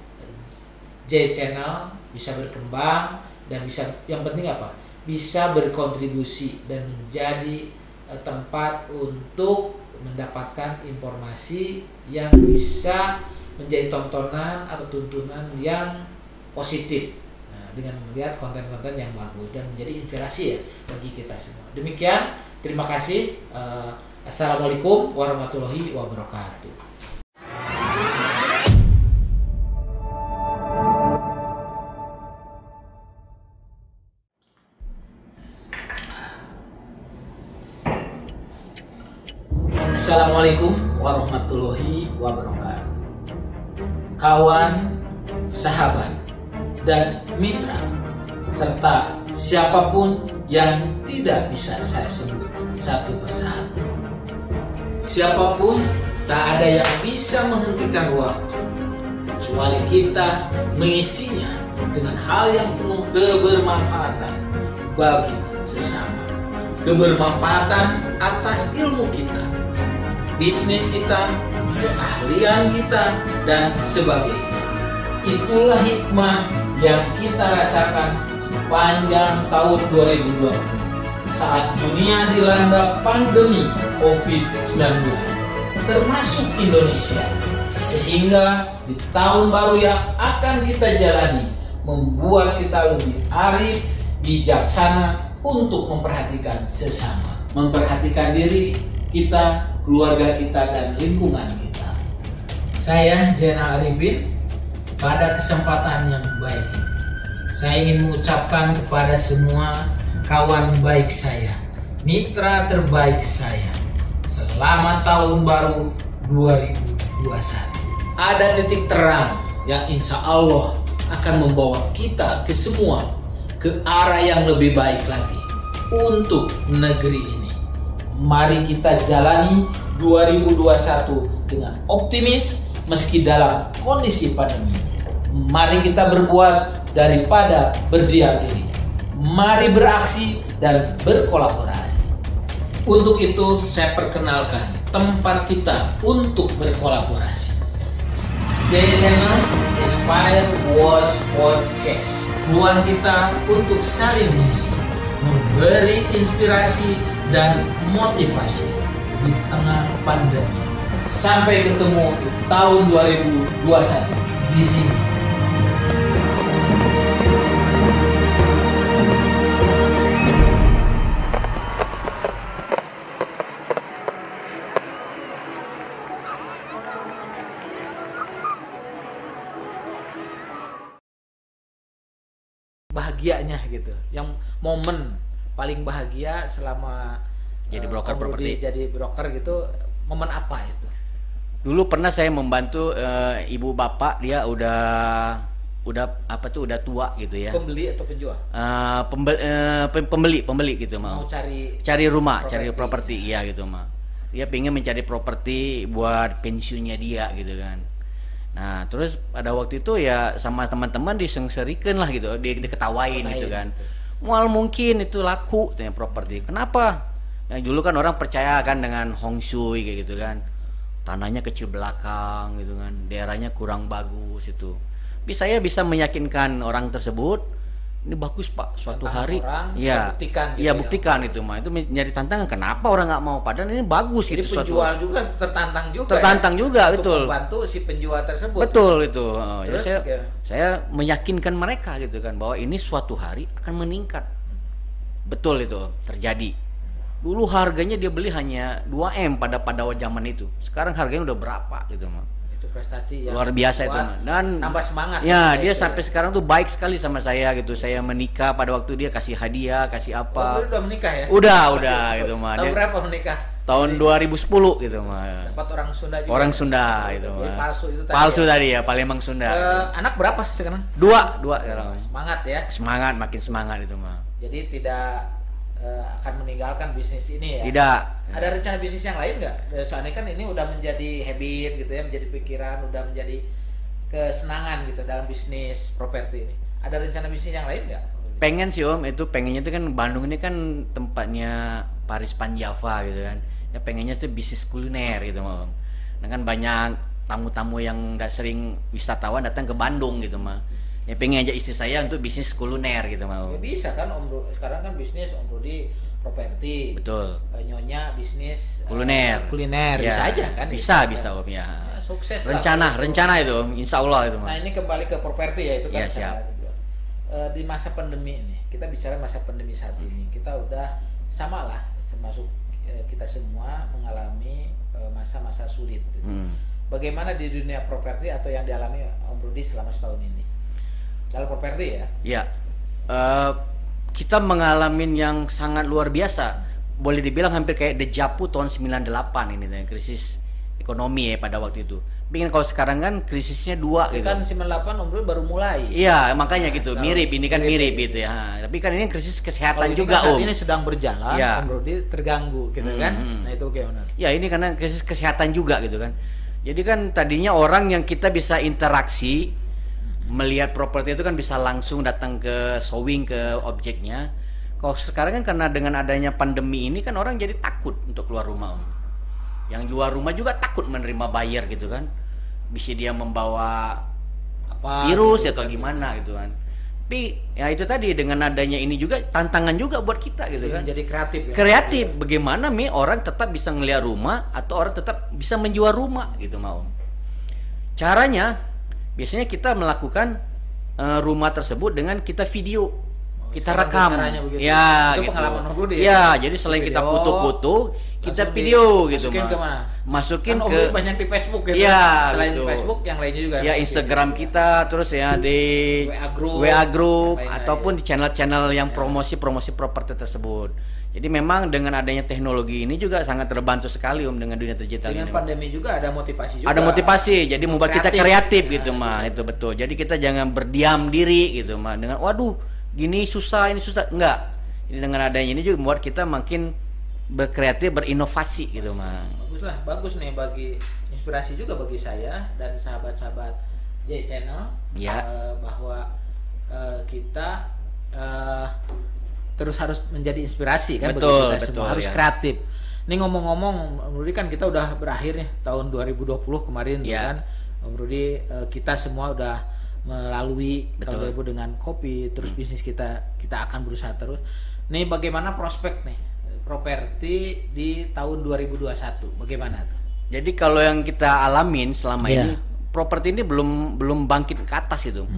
J Channel bisa berkembang dan bisa, yang penting apa? Bisa berkontribusi dan menjadi tempat untuk mendapatkan informasi yang bisa menjadi tontonan atau tuntunan yang positif. Nah, dengan melihat konten-konten yang bagus dan menjadi inspirasi ya bagi kita semua. Demikian, terima kasih. Assalamualaikum warahmatullahi wabarakatuh. Assalamualaikum warahmatullahi wabarakatuh. Kawan, sahabat, dan mitra, serta siapapun yang tidak bisa saya sebut satu persatu. Siapapun, tak ada yang bisa menghentikan waktu, kecuali kita mengisinya dengan hal yang penuh kebermanfaatan bagi sesama. Kebermanfaatan atas ilmu kita, bisnis kita, keahlian kita, dan sebagainya. Itulah hikmah yang kita rasakan sepanjang tahun 2020 saat dunia dilanda pandemi COVID-19, termasuk Indonesia. Sehingga di tahun baru yang akan kita jalani membuat kita lebih arif, bijaksana untuk memperhatikan sesama, memperhatikan diri kita, keluarga kita, dan lingkungan kita. Saya Zainal Arifin, pada kesempatan yang baik ini, saya ingin mengucapkan kepada semua kawan baik saya, mitra terbaik saya, selamat tahun baru 2021. Ada titik terang yang insya Allah akan membawa kita ke semua ke arah yang lebih baik lagi untuk negeri ini. Mari kita jalani 2021 dengan optimis meski dalam kondisi pandemi. Mari kita berbuat daripada berdiam diri. Mari beraksi dan berkolaborasi. Untuk itu saya perkenalkan tempat kita untuk berkolaborasi. J Channel Inspire World Podcast. Ruang kita untuk saling mengisi, memberi inspirasi dan motivasi di tengah pandemi. Sampai ketemu di tahun 2021 di sini. Bahagianya gitu, yang momen paling bahagia selama jadi broker properti, jadi broker gitu, momen apa itu? Dulu pernah saya membantu ibu bapak, dia udah udah tua gitu ya. Pembeli atau penjual? Pembeli gitu mau cari rumah, cari properti ya gitu mah. Dia pengen mencari properti buat pensiunnya dia gitu kan. Nah terus pada waktu itu ya sama teman-teman disengserikan lah gitu, diketawain gitu kan. Mual mungkin itu laku tanya properti. Kenapa? Yang dulu kan orang percaya kan dengan Hong Shui kayak gitu kan. Tanahnya kecil belakang gitu kan, daerahnya kurang bagus itu. Tapi saya bisa meyakinkan orang tersebut, ini bagus Pak, suatu hari ya buktikan gitu, buktikan itu mah. Itu menjadi tantangan, kenapa orang nggak mau, padahal ini bagus. Jadi gitu, penjual suatu juga tertantang juga untuk betul membantu si penjual tersebut, betul itu. Terus, ya saya meyakinkan mereka gitu kan bahwa ini suatu hari akan meningkat. Betul itu terjadi. Dulu harganya dia beli hanya 2M pada zaman itu, sekarang harganya udah berapa gitu mah. Itu prestasi yang luar biasa itu mah. Dan tambah semangat ya dia sampai sekarang tuh baik sekali sama saya gitu. Saya menikah pada waktu dia kasih hadiah, kasih apa. Udah menikah ya? Udah gitu mah. Tahun berapa menikah? tahun 2010 gitu mah. Dapat orang Sunda juga. Orang Sunda itu Jadi mah. palsu itu tadi. Palsu tadi ya, Palembang Sunda. Anak berapa sekarang? Dua sekarang. Semangat ya. Semangat, makin semangat itu mah. Jadi tidak akan meninggalkan bisnis ini ya. Tidak. Ada rencana bisnis yang lain nggak? Soalnya kan ini udah menjadi habit gitu ya, menjadi pikiran, udah menjadi kesenangan gitu dalam bisnis properti ini. Ada rencana bisnis yang lain nggak? Pengen sih Om, itu pengennya itu kan Bandung ini kan tempatnya Paris Panjava gitu kan. Ya pengennya tuh bisnis kuliner gitu mah Om. Nah kan banyak tamu-tamu yang nggak sering wisatawan datang ke Bandung gitu mah. Ya pengen aja istri saya untuk bisnis kuliner gitu mah Om. Ya bisa kan Om Rudi, sekarang kan bisnis Om Rudi properti. Betul. Nyonya bisnis Kuliner. Kuliner Ya, bisa aja kan? Bisa Om ya. Ya, sukses Rencana itu Om, insya Allah itu mah. Nah ini kembali ke properti ya, itu kan. Ya, siap. Di masa pandemi ini, kita bicara masa pandemi saat ini, kita udah sama lah, termasuk kita semua mengalami masa-masa sulit gitu. Bagaimana di dunia properti atau yang dialami Om Rudi selama setahun ini dalam properti ya? Ya, kita mengalami yang sangat luar biasa. Boleh dibilang hampir kayak dejavu tahun 98 ini, krisis ekonomi ya pada waktu itu. Bikin kalau sekarang kan krisisnya dua gitu. Kan 98 Om Rudi baru mulai. Iya, makanya gitu. Mirip, ini kan mirip gitu ya. Tapi kan ini krisis kesehatan juga kan Om. Ini sedang berjalan, Ya. Om Rudi terganggu gitu kan. Nah itu gimana? Ya ini karena krisis kesehatan juga gitu kan. Jadi kan tadinya orang yang kita bisa interaksi melihat properti itu kan bisa langsung datang ke showing ke objeknya. Kalau sekarang kan karena dengan adanya pandemi ini kan orang jadi takut untuk keluar rumah Om. Yang jual rumah juga takut menerima buyer gitu kan. Bisa dia membawa Apa virus gitu, atau gimana gitu kan. Tapi ya itu tadi dengan adanya ini juga tantangan juga buat kita gitu kan. Jadi kreatif ya. Kreatif bagaimana orang tetap bisa ngelihat rumah atau orang tetap bisa menjual rumah gitu mau. Caranya biasanya kita melakukan rumah tersebut dengan kita video. Kita rekam. Ya, itu gitu. pengalaman Om Rudi Ya, jadi selain kita foto-foto, kita video gitu masukin mah. ke mana? Masukin Kan Om ke Rudi banyak di Facebook gitu. Iya, Selain gitu. di Facebook yang lainnya juga. Ya masukin Instagram gitu. kita, terus ya di WA Group lain-lain. ataupun di channel-channel yang promosi properti tersebut. Jadi memang dengan adanya teknologi ini juga sangat terbantu sekali dengan dunia digital Dengan ini. pandemi juga ada motivasi juga. Ada motivasi, jadi membuat kita kreatif Ya, gitu mah, itu betul. Jadi kita jangan berdiam diri gitu mah dengan waduh gini susah ini susah, enggak. Ini dengan adanya ini juga membuat kita makin berkreatif, berinovasi gitu mah. Bagus nih bagi inspirasi juga bagi saya dan sahabat-sahabat J Channel Ya. bahwa kita terus harus menjadi inspirasi kan bagi Betul, kita semua, betul, harus ya. kreatif. Ini ngomong-ngomong Om Rudi kan kita udah berakhir nih tahun 2020 kemarin tuh Ya. kan. Om Rudi kita semua udah melalui tahun 2000 dengan kopi, terus bisnis kita akan berusaha terus. Nih bagaimana prospek nih properti di tahun 2021? Bagaimana tuh? Jadi kalau yang kita alamin selama Iya. ini properti ini belum bangkit ke atas itu.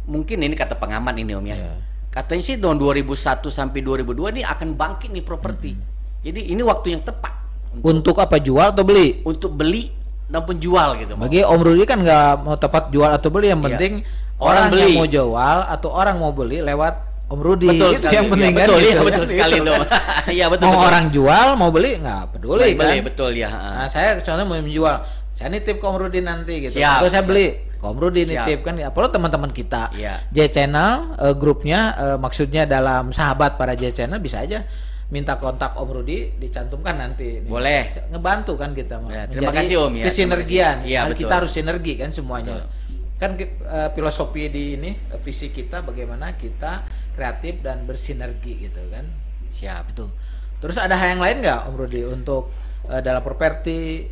Mungkin ini kata pengamat ini Om ya. Iya. Katanya sih tahun 2001 sampai 2002 ini akan bangkit nih properti. Jadi ini waktu yang tepat Untuk apa, jual atau beli? untuk beli dan penjual gitu. Om. Bagi Om Rudi kan nggak mau tepat jual atau beli, yang Iya. penting Orang orang beli. yang mau jual atau orang mau beli lewat Om Rudi. Betul Itu sekali. yang penting Ya, kan. betul, gitu iya, kan, betul sekali gitu itu. kan. Iya betul. Mau betul. orang jual mau beli nggak peduli kan. Beli, betul ya. Nah, saya contohnya mau menjual, saya nitip ke Om Rudi nanti gitu. Siap, Atau saya siap. beli ke Om Rudi Siap. nitip kan. Apalagi teman-teman kita Iya. J Channel grupnya maksudnya dalam sahabat para J Channel bisa aja minta kontak Om Rudi dicantumkan nanti. Nih. Boleh. Ngebantu kan kita mah. Ya, terima Menjadi kasih, Om, ya. Kesinergian. Terima kasih. Iya, Kan betul. kita harus sinergi kan semuanya. Betul. Kan filosofi di ini visi kita bagaimana kita kreatif dan bersinergi gitu kan. Siap. Itu. Terus ada hal yang lain nggak Om Rudi untuk dalam properti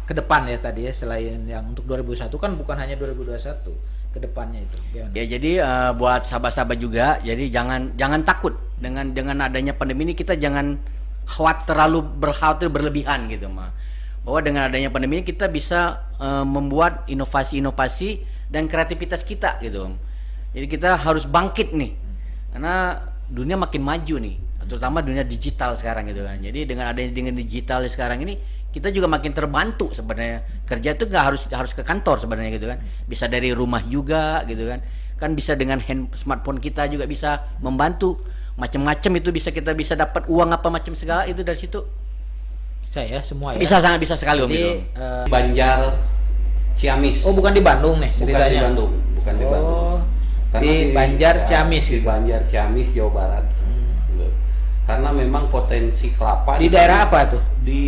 ke depan ya tadi ya, selain yang untuk 2001 kan bukan hanya 2021 ke depannya itu. Gimana? Ya jadi buat sahabat-sahabat juga, jadi jangan takut dengan adanya pandemi ini, kita jangan terlalu berkhawatir berlebihan gitu mah. Bahwa dengan adanya pandemi ini kita bisa membuat inovasi-inovasi dan kreativitas kita gitu. Jadi kita harus bangkit nih. Karena dunia makin maju nih, terutama dunia digital sekarang gitu kan. Jadi dengan digital sekarang ini kita juga makin terbantu sebenarnya. Kerja itu nggak harus ke kantor sebenarnya gitu kan. Bisa dari rumah juga gitu kan. Kan bisa dengan smartphone kita juga bisa membantu macam-macam, itu kita bisa dapat uang apa macam segala itu dari situ. Bisa ya semua ya. Bisa, sangat bisa sekali Om Jadi, itu. Banjar Ciamis. oh bukan di Bandung nih bukan ceritanya. di Bandung, bukan di Bandung. Oh, Karena di Banjar Ciamis di gitu. Banjar Ciamis Jawa Barat. Gitu. Karena memang potensi kelapa Di daerah apa tuh? Di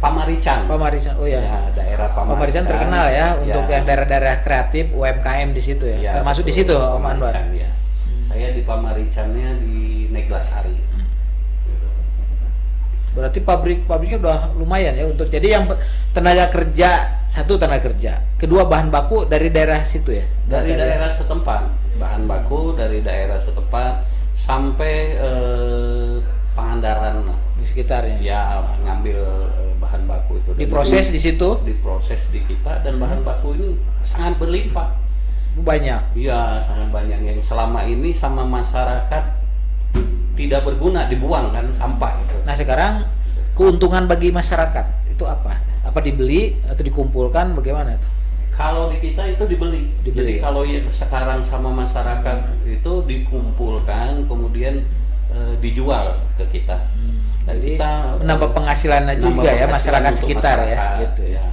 Pamarican. Pamarican. Oh ya. Ya, daerah Pamarican terkenal ya untuk yang daerah-daerah kreatif UMKM di situ ya. Ya, Termasuk di situ betul, Om Anwar. Pamarican, ya. Saya di Pamaricannya di Neglasari. Berarti pabriknya udah lumayan ya untuk jadi yang tenaga kerja, satu tenaga kerja, kedua bahan baku dari daerah situ ya. Dari daerah setempat, bahan baku dari daerah setempat sampai Pangandaran di sekitarnya. ya ngambil bahan baku itu. Diproses di situ diproses di kita dan bahan baku ini sangat berlimpah. banyak. Iya, sangat banyak yang selama ini sama masyarakat tidak berguna, dibuang kan sampah itu. Nah sekarang keuntungan bagi masyarakat itu apa? Apa dibeli atau dikumpulkan bagaimana itu? Kalau di kita itu dibeli. Dibeli, Jadi ya? kalau sekarang sama masyarakat itu dikumpulkan kemudian dijual ke kita. Dan Jadi kita menambah penghasilan juga ya masyarakat untuk sekitar ya, masyarakat, gitu ya.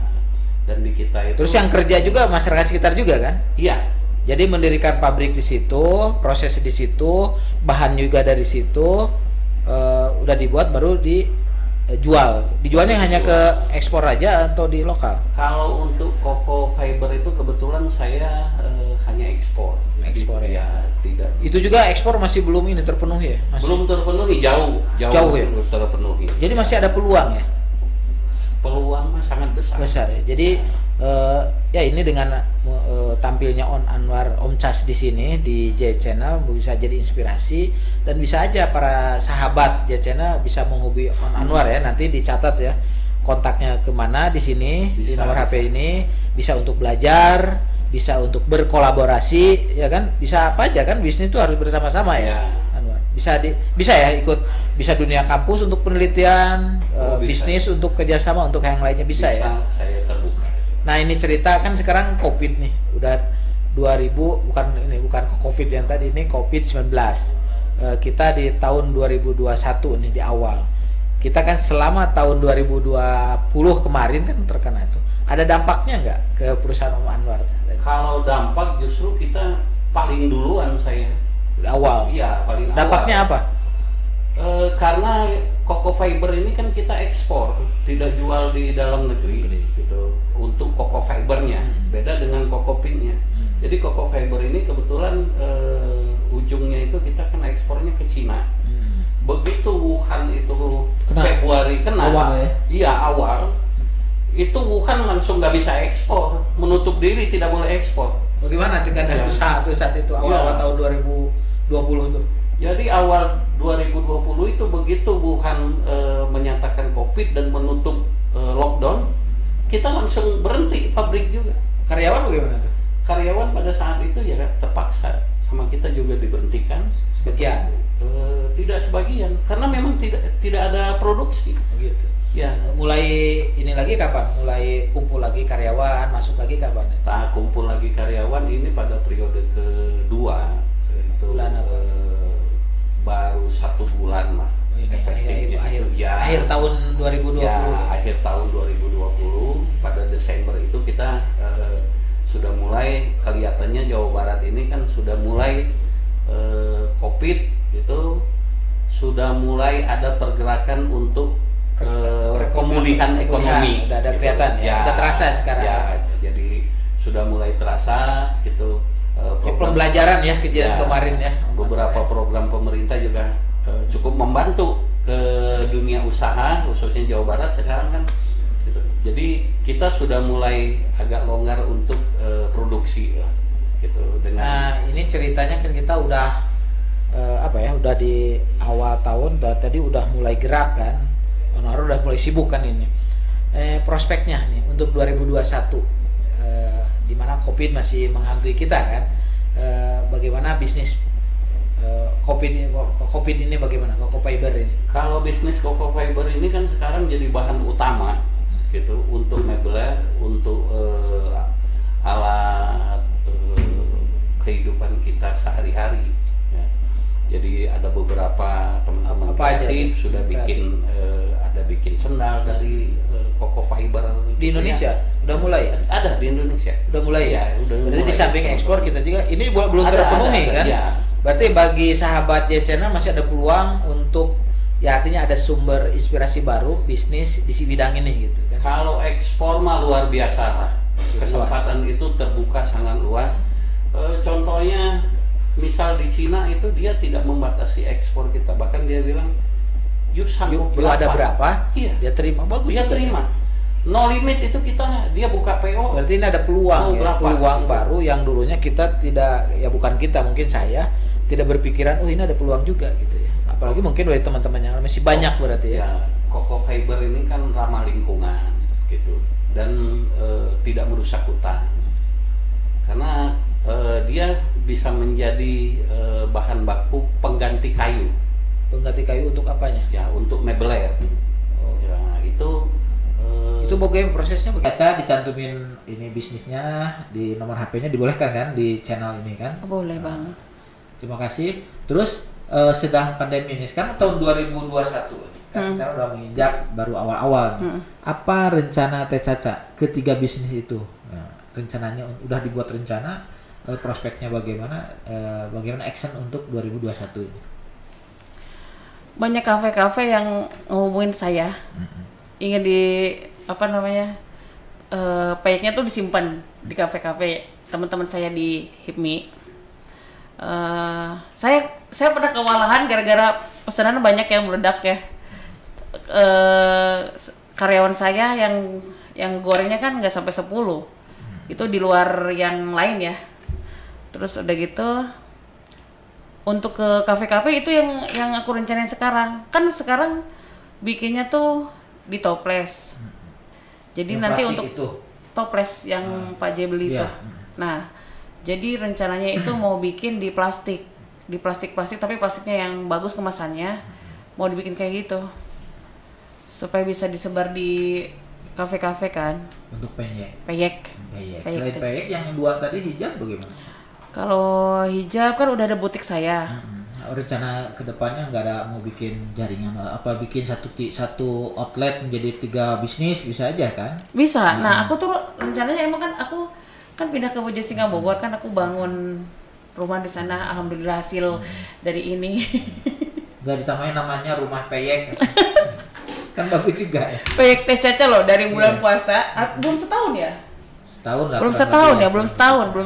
Dan di kita itu Terus yang kerja juga masyarakat sekitar juga kan? iya, Jadi mendirikan pabrik di situ, proses di situ, bahan juga dari situ, udah dibuat baru dijual. Dijualnya hanya ke ekspor aja atau di lokal? kalau untuk Koko Fiber itu kebetulan saya hanya ekspor. Jadi, Ekspor, ya. Tidak. Itu juga ekspor masih belum ini terpenuhi ya? Masih. Belum terpenuhi, jauh Jauh ya? belum terpenuhi. Jadi masih ada peluang ya? Peluang mah sangat besar. Besar ya. Jadi ya ini dengan tampilnya On Anwar Om Cas di sini di J Channel bisa jadi inspirasi dan bisa aja para sahabat J Channel bisa menghubungi On Anwar ya, nanti dicatat ya kontaknya kemana di sini di Bisa, nomor bisa. HP ini, bisa untuk belajar, bisa untuk berkolaborasi ya kan, bisa apa aja kan, bisnis itu harus bersama-sama ya. Ya. Anwar bisa ya ikut, bisa dunia kampus untuk penelitian, Oh, bisa. bisnis untuk kerjasama untuk yang lainnya bisa ya. Saya terbuka. Nah ini cerita kan sekarang COVID nih, udah 2000 bukan COVID yang tadi, ini COVID-19. Kita di tahun 2021 nih di awal. Kita kan selama tahun 2020 kemarin kan terkena itu. Ada dampaknya nggak ke perusahaan Om Anwar? Kalau dampak justru kita paling duluan saya. Di awal. Iya, paling Dampaknya awal. apa? Karena Koko Fiber ini kan kita ekspor, tidak jual di dalam negeri gitu. Untuk Koko Fibernya, beda dengan Koko Pinnya. Jadi Koko Fiber ini kebetulan ujungnya itu kita kan ekspornya ke Cina. Begitu Wuhan itu Kena. Februari kena, Awal ya? Iya awal, itu Wuhan langsung nggak bisa ekspor, menutup diri tidak boleh ekspor. Bagaimana tuh kan Ya. usaha tuh saat itu awal-awal Ya. tahun 2020 tuh? Jadi awal 2020 itu begitu Wuhan menyatakan COVID dan menutup lockdown, kita langsung berhenti pabrik juga. Karyawan bagaimana tuh? Karyawan pada saat itu ya terpaksa sama kita juga diberhentikan. Sebagian. Tidak sebagian, karena memang tidak ada produksi. Begitu. Ya, Mulai ini lagi kapan? Mulai kumpul lagi karyawan, masuk lagi kapan? tak kumpul lagi karyawan ini pada periode kedua itu Bulan apa? Baru 1 bulan lah. Ini Efektifnya akhir, itu, ya. akhir tahun 2020. Ya, akhir tahun 2020 pada Desember itu kita sudah mulai kelihatannya Jawa Barat ini kan sudah mulai COVID itu sudah mulai ada pergerakan untuk pemulihan ekonomi. Udah ada gitu. kelihatan ya, udah terasa sekarang. Ya, jadi sudah mulai terasa gitu. Ya, pembelajaran ya kejadian Ya, kemarin ya. beberapa program pemerintah juga cukup membantu ke dunia usaha khususnya Jawa Barat sekarang kan gitu. Jadi kita sudah mulai agak longgar untuk produksi lah gitu dengan Nah ini ceritanya kan kita udah udah di awal tahun tadi udah mulai gerak kan, Honor udah mulai sibuk kan ini. Prospeknya nih untuk 2021 di mana COVID masih menghantui kita kan, bagaimana bisnis COVID ini bagaimana Koko Fiber ini? kalau bisnis Koko Fiber ini kan sekarang jadi bahan utama gitu untuk mebler, untuk alat kehidupan kita sehari-hari ya. Jadi ada beberapa teman-teman Apa aja kreatif tuh? sudah bikin ada bikin sendal dari Coco Fiber Di Indonesia udah mulai. Ada di Indonesia. Udah mulai ya. Berarti di samping ekspor kita juga ini belum terpenuhi kan? Ya. Berarti bagi sahabat Channel masih ada peluang untuk ya artinya ada sumber inspirasi baru bisnis di si bidang ini gitu kan. Kalau ekspor mah luar biasa lah. Kesempatan itu terbuka sangat luas. Contohnya misal di Cina itu dia tidak membatasi ekspor kita, bahkan dia bilang you sanggup Yuk, ada berapa? Iya, dia terima. Bagus. dia terima. No limit itu kita, dia buka PO. Berarti ini ada peluang ya, berapa? peluang baru yang dulunya kita tidak, ya bukan kita, mungkin saya tidak berpikiran, oh ini ada peluang juga gitu ya. Apalagi mungkin dari teman-teman yang masih banyak berarti ya. Ya, Coco Fiber ini kan ramah lingkungan gitu dan tidak merusak hutan. Karena dia bisa menjadi bahan baku pengganti kayu. Pengganti kayu untuk apanya? Ya, untuk mebeler. Oh. Ya, Itu bagaimana prosesnya? Kaca dicantumin ini bisnisnya di nomor HP-nya, dibolehkan kan di channel ini kan? Boleh banget. Terima kasih. Terus sedang pandemi ini sekarang tahun 2021 kan kita udah menginjak baru awal-awal nih. Apa rencana Teh Caca ketiga bisnis itu? Nah, rencananya udah dibuat rencana, prospeknya bagaimana? Bagaimana action untuk 2021 ini? Banyak kafe-kafe yang ngehubungin saya. Ingin di apa namanya? Payeknya tuh disimpan di kafe-kafe teman-teman saya di HIPMI. Saya pernah kewalahan gara-gara pesanan banyak yang meledak ya. Karyawan saya yang gorengnya kan nggak sampai 10. Itu di luar yang lain ya. Terus udah gitu untuk ke kafe-kafe itu yang aku rencanain sekarang. Kan sekarang bikinnya tuh di toples. Jadi Yang nanti plastik untuk itu. toples yang Pak J beli Iya. itu. Nah, jadi rencananya itu mau bikin di plastik tapi plastiknya yang bagus kemasannya. Mau dibikin kayak gitu. Supaya bisa disebar di kafe-kafe kan. Untuk peyek. Peyek. Selain peyek yang dua tadi hijab bagaimana? Kalau hijab kan udah ada butik saya. Rencana kedepannya nggak ada mau bikin jaringan apa bikin satu outlet menjadi 3 bisnis bisa aja kan? Bisa. Nah, aku tuh rencananya emang kan aku kan pindah ke Bojasinga Bogor kan aku bangun rumah di sana. Alhamdulillah hasil dari ini. Nggak ditambahin namanya rumah peyek. Kan bagus juga ya. Peyek Teh Caca loh dari bulan puasa. Belum setahun ya? Setahun lah. Belum setahun ya, belum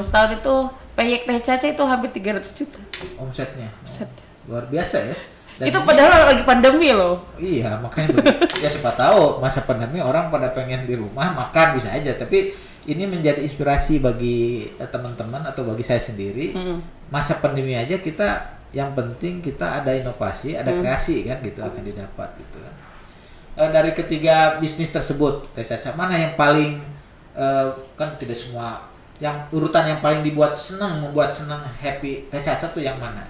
setahun itu Peyek Teh Caca itu hampir 300 juta. Omsetnya. Set. Luar biasa ya. Dan Itu ini- padahal lagi pandemi loh. Iya, makanya ya siapa tahu masa pandemi orang pada pengen di rumah makan bisa aja, tapi ini menjadi inspirasi bagi teman-teman atau bagi saya sendiri. Masa pandemi aja kita yang penting kita ada inovasi, ada kreasi kan gitu akan didapat gitu kan. Dari ketiga bisnis tersebut, Teh Caca, mana yang paling kan tidak semua yang urutan yang paling membuat senang happy Teh Caca tuh yang mana?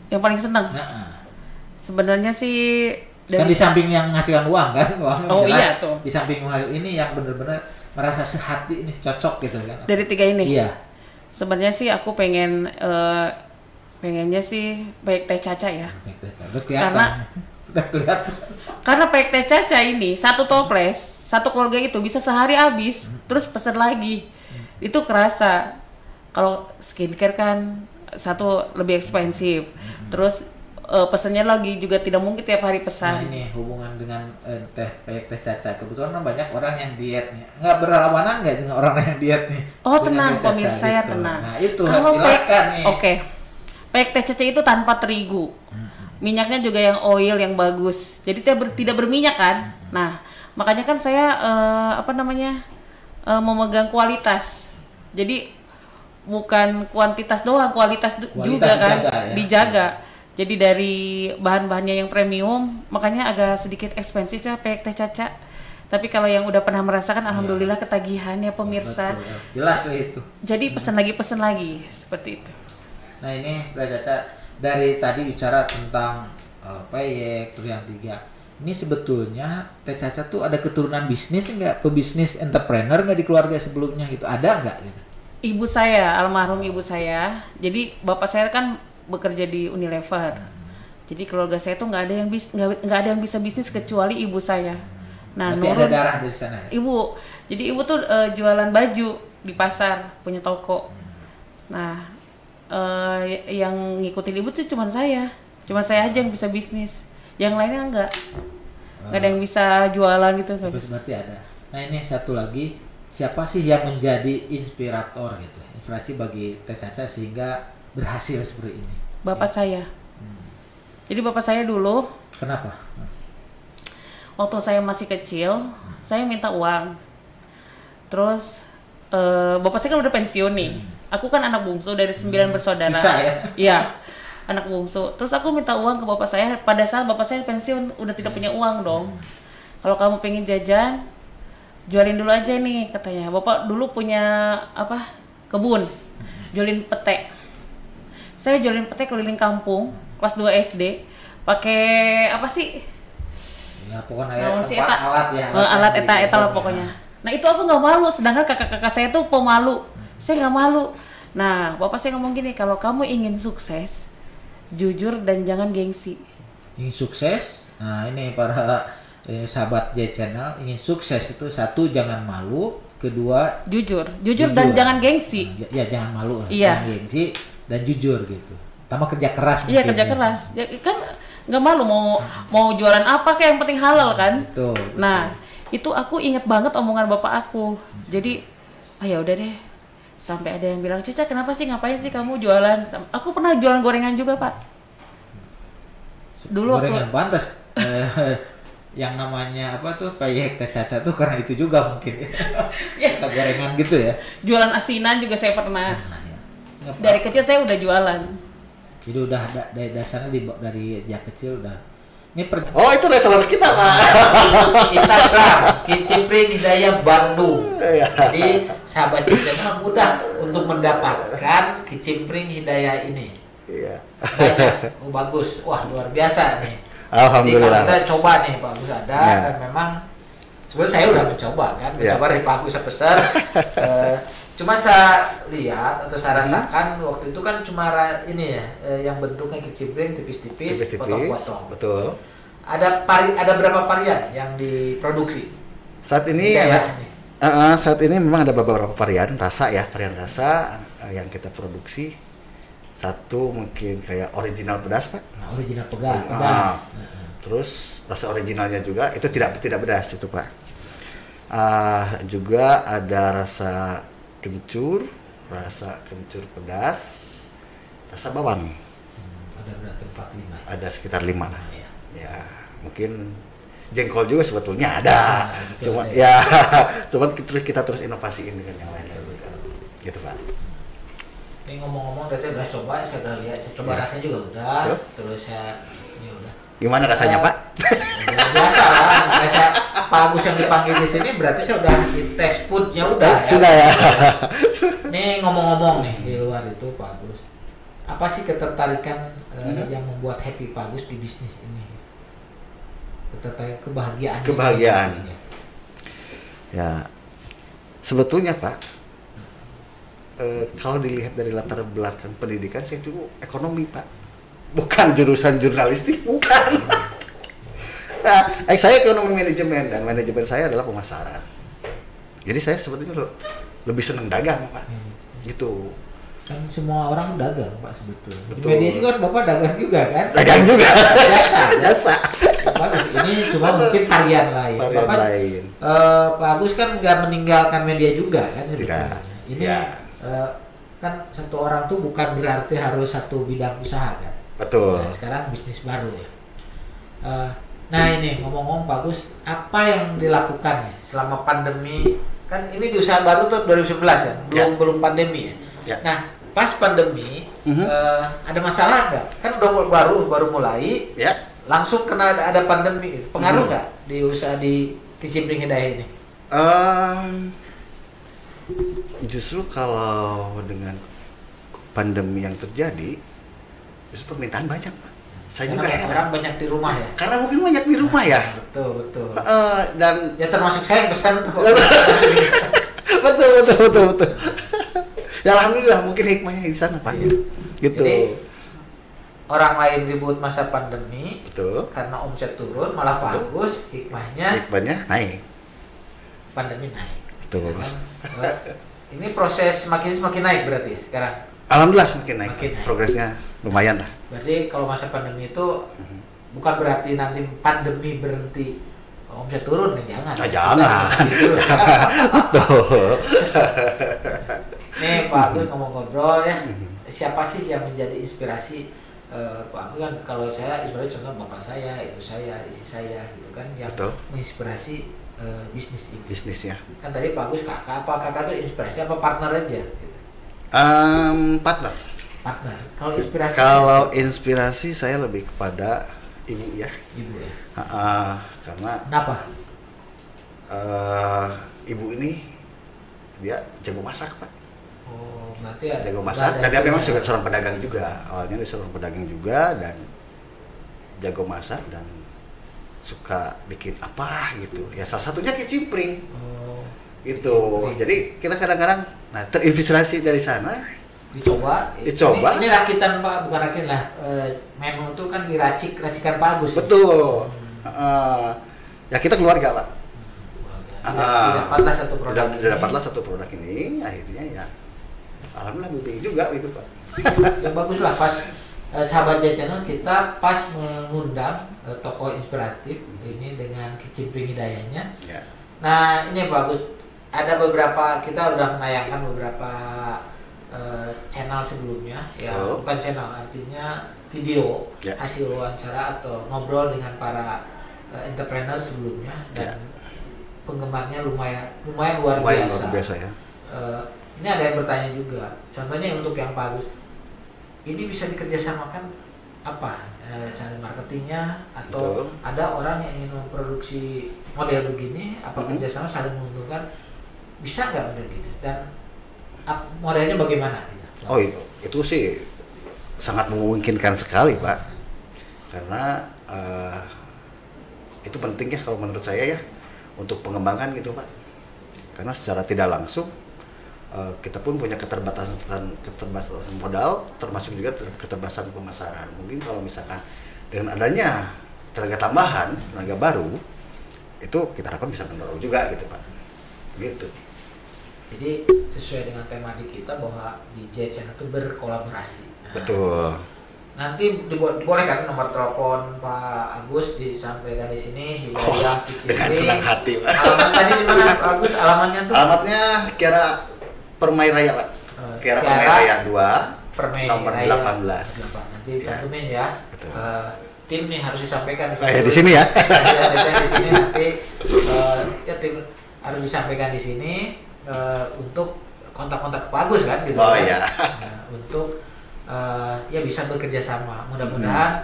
Yang paling senang. Nah, Sebenarnya sih kan di samping yang menghasilkan uang kan, uangnya Oh, jelas. iya tuh. Di samping ini yang benar-benar merasa sehati ini cocok gitu kan. dari 3 ini. Iya. Sebenarnya sih aku pengennya sih Peyek Teh Caca ya. Udah kelihatan. Udah kelihatan. Karena Peyek Teh Caca ini satu toples, satu keluarga itu bisa sehari habis, terus pesan lagi. Itu kerasa. Kalau skincare kan satu lebih ekspensif. Terus pesannya lagi juga tidak mungkin tiap hari Nah pesan. ini hubungan dengan Peyek Teh Caca. Kebetulan kan banyak orang yang diet nih. Nggak berlawanan nggak dengan orang yang diet nih? Oh dengan tenang, Teh Caca pemirsa saya gitu. tenang. Nah itu Kalau harus jelaskan nih. Oke. Peyek Teh Caca itu tanpa terigu. Minyaknya juga yang oil yang bagus. Jadi tidak berminyak kan. Nah, makanya kan saya memegang kualitas. Jadi bukan kuantitas doang, kualitas juga kan dijaga, ya. dijaga. Jadi dari bahan-bahannya yang premium, makanya agak sedikit ekspensif ya Peyek Teh Caca. Tapi kalau yang udah pernah merasakan, alhamdulillah ketagihan ya pemirsa. Betul. Jelas lah itu. Jadi pesan lagi seperti itu. Nah ini Teh Caca dari tadi bicara tentang peyek terus yang 3. Ini sebetulnya Teh Caca tuh ada keturunan bisnis nggak? Pebisnis entrepreneur nggak di keluarga sebelumnya gitu? Ada nggak gitu? Ibu saya, almarhum ibu saya. Jadi bapak saya kan bekerja di Unilever. Jadi keluarga saya tuh nggak ada yang bisa bisnis kecuali ibu saya. Nah, Berarti ada darah di sana ya? Ibu. Jadi ibu tuh jualan baju di pasar, punya toko. Nah, yang ngikutin ibu tuh cuma saya aja yang bisa bisnis. Yang lainnya enggak ada yang bisa jualan gitu. Berarti ada. Nah ini satu lagi, siapa sih yang menjadi inspirator gitu, inspirasi bagi Teh Caca sehingga berhasil seperti ini? Bapak saya. Jadi bapak saya dulu. Kenapa? Waktu saya masih kecil, saya minta uang. Terus bapak saya kan udah pensiun nih. Aku kan anak bungsu dari 9 bersaudara. Sisa ya? Iya, anak bungsu. Terus aku minta uang ke bapak saya. Pada saat bapak saya pensiun, udah tidak punya uang dong. Kalau kamu pengen jajan, jualin dulu aja nih katanya. Bapak dulu punya kebun, jualin pete. Saya jualin pete keliling kampung, kelas 2 SD. Pakai apa sih? Ya pokoknya alat ya. Alat eta lah pokoknya. Nah itu aku nggak malu, sedangkan kakak-kakak saya tuh pemalu. Saya nggak malu. Nah, bapak saya ngomong gini, kalau kamu ingin sukses, jujur dan jangan gengsi. Ingin sukses, nah ini para sahabat J Channel, ingin sukses itu satu jangan malu, kedua jujur dan jangan gengsi. Ya jangan malu lah, iya. Jangan gengsi dan jujur gitu. Tambah kerja keras. Iya kerja keras. Ya, kan nggak malu mau jualan apa kayak yang penting halal kan. Betul. Nah itu aku inget banget omongan bapak aku. Jadi ya udah deh. Sampai ada yang bilang, Caca kenapa sih, ngapain sih kamu jualan? Aku pernah jualan gorengan juga Pak. Dulu gorengan pantas. Yang namanya apa tuh kayak Teh Caca tuh karena itu juga mungkin. Kita gorengan gitu ya. Jualan asinan juga saya pernah. Dari kecil saya udah jualan. Jadi udah dari dasarnya dari sejak kecil udah. Ini itu reseller kita Pak. Instagram Kicimpring Hidayah Bandung. Jadi sahabat Cimpring mudah untuk mendapatkan Kicimpring Hidayah ini. Iya. Banyak, bagus, wah luar biasa nih. Alhamdulillah. Jadi kalau kita coba nih bagus ada dan memang sebenarnya saya udah mencoba kan, mencoba dari Pak Agus pesan. Cuma saya lihat atau saya rasakan waktu itu kan cuma ini ya, yang bentuknya kicimpring tipis-tipis, potong-potong. Betul. Ada berapa varian yang diproduksi? Saat ini saat ini memang ada beberapa varian rasa yang kita produksi. Satu mungkin kayak original pedas Pak. Original pedas. Terus rasa originalnya juga itu tidak pedas itu Pak. Juga ada rasa kencur pedas, rasa bawang. Ada berarti 4-5. Ada sekitar 5 lah. Ya, mungkin jengkol juga sebetulnya ada. Cuma kita terus inovasiin dengan yang lain juga. Gitu Pak. Ini ngomong-ngomong saya udah coba, saya udah lihat, saya coba rasanya juga udah. Terus ini udah. Gimana rasanya Pak? Biasa lah, kayak Pak Agus yang dipanggil di sini berarti saya udah di tes foodnya udah. Sudah ya. Nih ngomong-ngomong nih di luar itu Pak Agus, apa sih ketertarikan yang membuat happy Pak Agus di bisnis ini? Kebahagiaan. Ya, sebetulnya Pak, kalau dilihat dari latar belakang pendidikan saya itu ekonomi Pak, bukan jurusan jurnalistik, bukan. Nah, saya ekonomi manajemen dan manajemen saya adalah pemasaran. Jadi saya sebetulnya lebih senang dagang Pak, gitu. Kan semua orang dagang Pak sebetulnya. Betul. Di media juga kan Bapak dagang juga kan? Dagang juga. Biasa. Bagus. Ini cuma mungkin varian lain. Bapak, lain. Pak Agus kan nggak meninggalkan media juga kan sebetulnya. Tidak. Ini kan satu orang tuh bukan berarti harus satu bidang usaha kan. Betul. Nah, sekarang bisnis baru ya. Nah ini ngomong-ngomong Pak Agus, apa yang dilakukan ya selama pandemi? Kan ini di usaha baru tuh 2011 ya, belum pandemi ya. Ya. Nah pas pandemi ada masalah nggak? Kan udah baru mulai, langsung kena ada pandemi, pengaruh nggak di usaha di Kicimpring Hidayah ini? Justru kalau dengan pandemi yang terjadi, justru permintaan banyak Pak. Saya Karena juga heran. orang banyak di rumah ya. Karena mungkin banyak di rumah ya. Betul. Dan Ya termasuk saya yang pesan tuh. betul. Ya alhamdulillah mungkin hikmahnya di sana Pak. Gitu. Jadi orang lain ribut masa pandemi, Betul. karena omset turun, malah Pak Agus hikmahnya Naik. pandemi naik. Betul. Kan, ini proses semakin naik berarti sekarang. Alhamdulillah semakin naik. Makin naik. Progresnya lumayan lah. Berarti kalau masa pandemi itu bukan berarti nanti pandemi berhenti omset turun, kan jangan. Nah, jangan. Betul. Nih Pak Agus ngobrol ya. Siapa sih yang menjadi inspirasi Pak Agus? Kan kalau saya inspirasi contoh bapak saya, ibu saya, istri saya gitu kan yang Betul. menginspirasi bisnis ini. Bisnisnya. Kan tadi Pak Agus kakak itu inspirasi apa partner aja gitu. Partner. Partner. Kalau inspirasi Kalau inspirasi saya lebih kepada ibu ya. ibu ya. Karena Kenapa? ibu ini dia jago masak, Pak. Oh, berarti ya. Jago masak dan dia memang seorang pedagang juga. Awalnya dia seorang pedagang juga dan jago masak dan suka bikin apa gitu. Ya salah satunya kicimpring. Oh, Gitu. Jadi kita kadang-kadang terinspirasi dari sana. dicoba. Dicoba. Ini rakitan Pak, bukan rakitan lah. Menu itu kan racikan Pak Agus. Betul. Ya kita keluarga, Pak. Dapatlah satu produk. Dapatlah satu produk ini, akhirnya ya alhamdulillah booming juga gitu, Pak. Ya bagus lah pas sahabat Channel kita pas mengundang tokoh inspiratif ini dengan kicimpring hidayahnya. Ya. Nah ini Pak Agus, ada beberapa kita udah menayangkan beberapa channel sebelumnya ya, Oh. bukan channel artinya video Ya. hasil wawancara atau ngobrol dengan para entrepreneur sebelumnya dan Ya. penggemarnya lumayan luar Lumayan biasa. luar biasa ya. Ini ada yang bertanya juga, contohnya untuk yang Pak Agus, ini bisa dikerjasamakan apa? Channel marketingnya atau Betul. ada orang yang ingin memproduksi model begini, apa kerjasama saling menguntungkan, bisa nggak model gini dan modelnya bagaimana? Gitu? Oh itu sih sangat memungkinkan sekali, Pak. Karena itu penting ya kalau menurut saya ya untuk pengembangan gitu, Pak. Karena secara tidak langsung kita pun punya keterbatasan modal, termasuk juga keterbatasan pemasaran. Mungkin kalau misalkan dengan adanya tenaga tambahan, tenaga baru, itu kita harapkan bisa mendorong juga gitu, Pak. Gitu. Jadi sesuai dengan tema di kita bahwa DJ Channel itu berkolaborasi. Nah, Betul. nanti dibolehkan nomor telepon Pak Agus disampaikan di sini, Hidayah Dengan senang hati, Pak. Alamat tadi di mana Pak Agus? Alamatnya tuh? Alamatnya Kiara Permai Raya, Pak. Kiara Permai Raya 2, Permai nomor Raya 18. Nanti cantumin ya. Betul. Tim nih harus disampaikan di Oh, ya, di sini ya. Ada di sini nanti ya tim harus disampaikan di sini untuk kontak-kontak ke Pak Agus kan gitu. Oh kan? iya. Nah, untuk ya bisa bekerja sama. Mudah-mudahan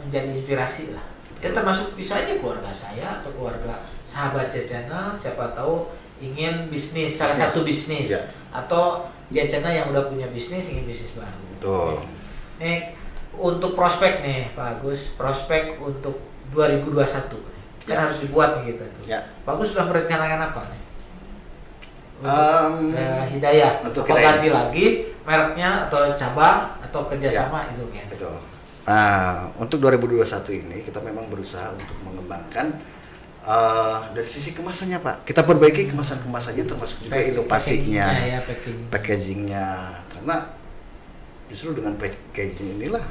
menjadi inspirasi lah. Ya termasuk bisa aja keluarga saya atau keluarga sahabat Channel, siapa tahu ingin bisnis, salah satu bisnis Ya. atau Channel yang udah punya bisnis ingin bisnis baru. Betul. Nih untuk prospek nih Pak Agus, prospek untuk 2021 kan Ya. harus dibuat nih gitu. Ya. Pak Agus sudah merencanakan apa nih? Untuk Hidayah. Atau Hidayah. ganti lagi mereknya atau cabang atau kerjasama itu kan? Betul. Nah, untuk 2021 ini kita memang berusaha untuk mengembangkan dari sisi kemasannya, Pak. Kita perbaiki kemasan-kemasannya termasuk juga inovasinya, ya, packagingnya. Karena justru dengan packaging inilah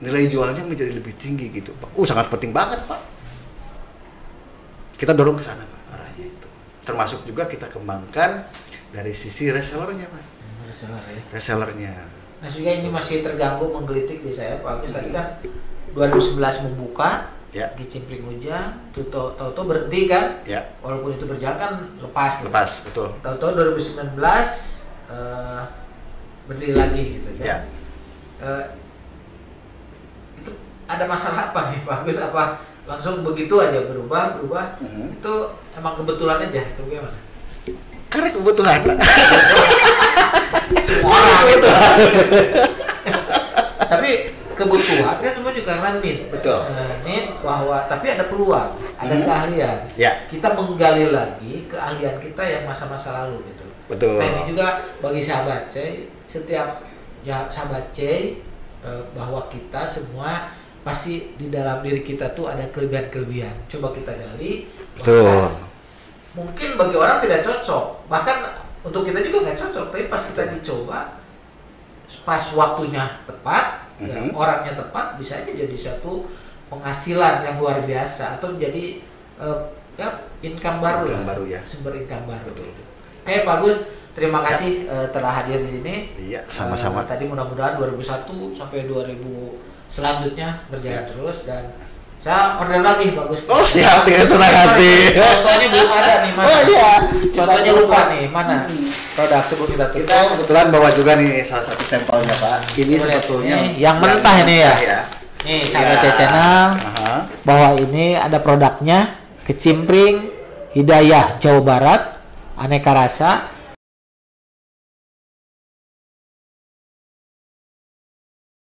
nilai jualnya menjadi lebih tinggi gitu, Pak. Sangat penting banget, Pak. Kita dorong ke sana, Pak, arahnya itu. Termasuk juga kita kembangkan dari sisi resellernya, Pak. Reseller ya. Resellernya. Nah juga ini masih terganggu menggelitik di saya Pak Agus. Tadi kan 2011 membuka, Ya. Kicimpring hujan, tahu-tahu berhenti kan? Ya. Walaupun itu berjalan kan lepas. Lepas, betul. Tahu-tahu 2019 berdiri lagi gitu kan? Ya. Itu ada masalah apa nih Pak Agus? Apa langsung begitu aja berubah? Itu emang kebetulan aja, itu gimana? Karena kebutuhan, Pak. Semua orang gitu. Tapi kebutuhan kan semua juga karena need. Betul. Need bahwa tapi ada peluang, ada keahlian. Ya. Kita menggali lagi keahlian kita yang masa-masa lalu gitu. Betul. Nah ini juga bagi sahabat saya setiap ya sahabat C, bahwa kita semua pasti di dalam diri kita tuh ada kelebihan-kelebihan. Coba kita gali. Betul. Mungkin bagi orang tidak cocok, bahkan untuk kita juga nggak cocok. Tapi pas kita dicoba, pas waktunya tepat, ya, orangnya tepat, bisa aja jadi suatu penghasilan yang luar biasa atau menjadi ya income baru, ya. Sumber income baru. Betul. Oke, Pak Agus, terima kasih telah hadir di sini. Iya, sama-sama. Tadi mudah-mudahan 2001 sampai 2000 selanjutnya berjalan terus, dan saya order lagi, Pak Agus. Oh, siap, ya, senang hati. Contohnya belum ada nih, mana? Oh iya. Contohnya lupa nih, mana? Produk sebelum kita tutup. Kita kebetulan bawa juga nih salah satu sampelnya, Pak. Ini sebetulnya yang mentah ini ya. Nih, sahabat Ya. channel, bahwa ini ada produknya, kecimpring Hidayah Jawa Barat, aneka rasa.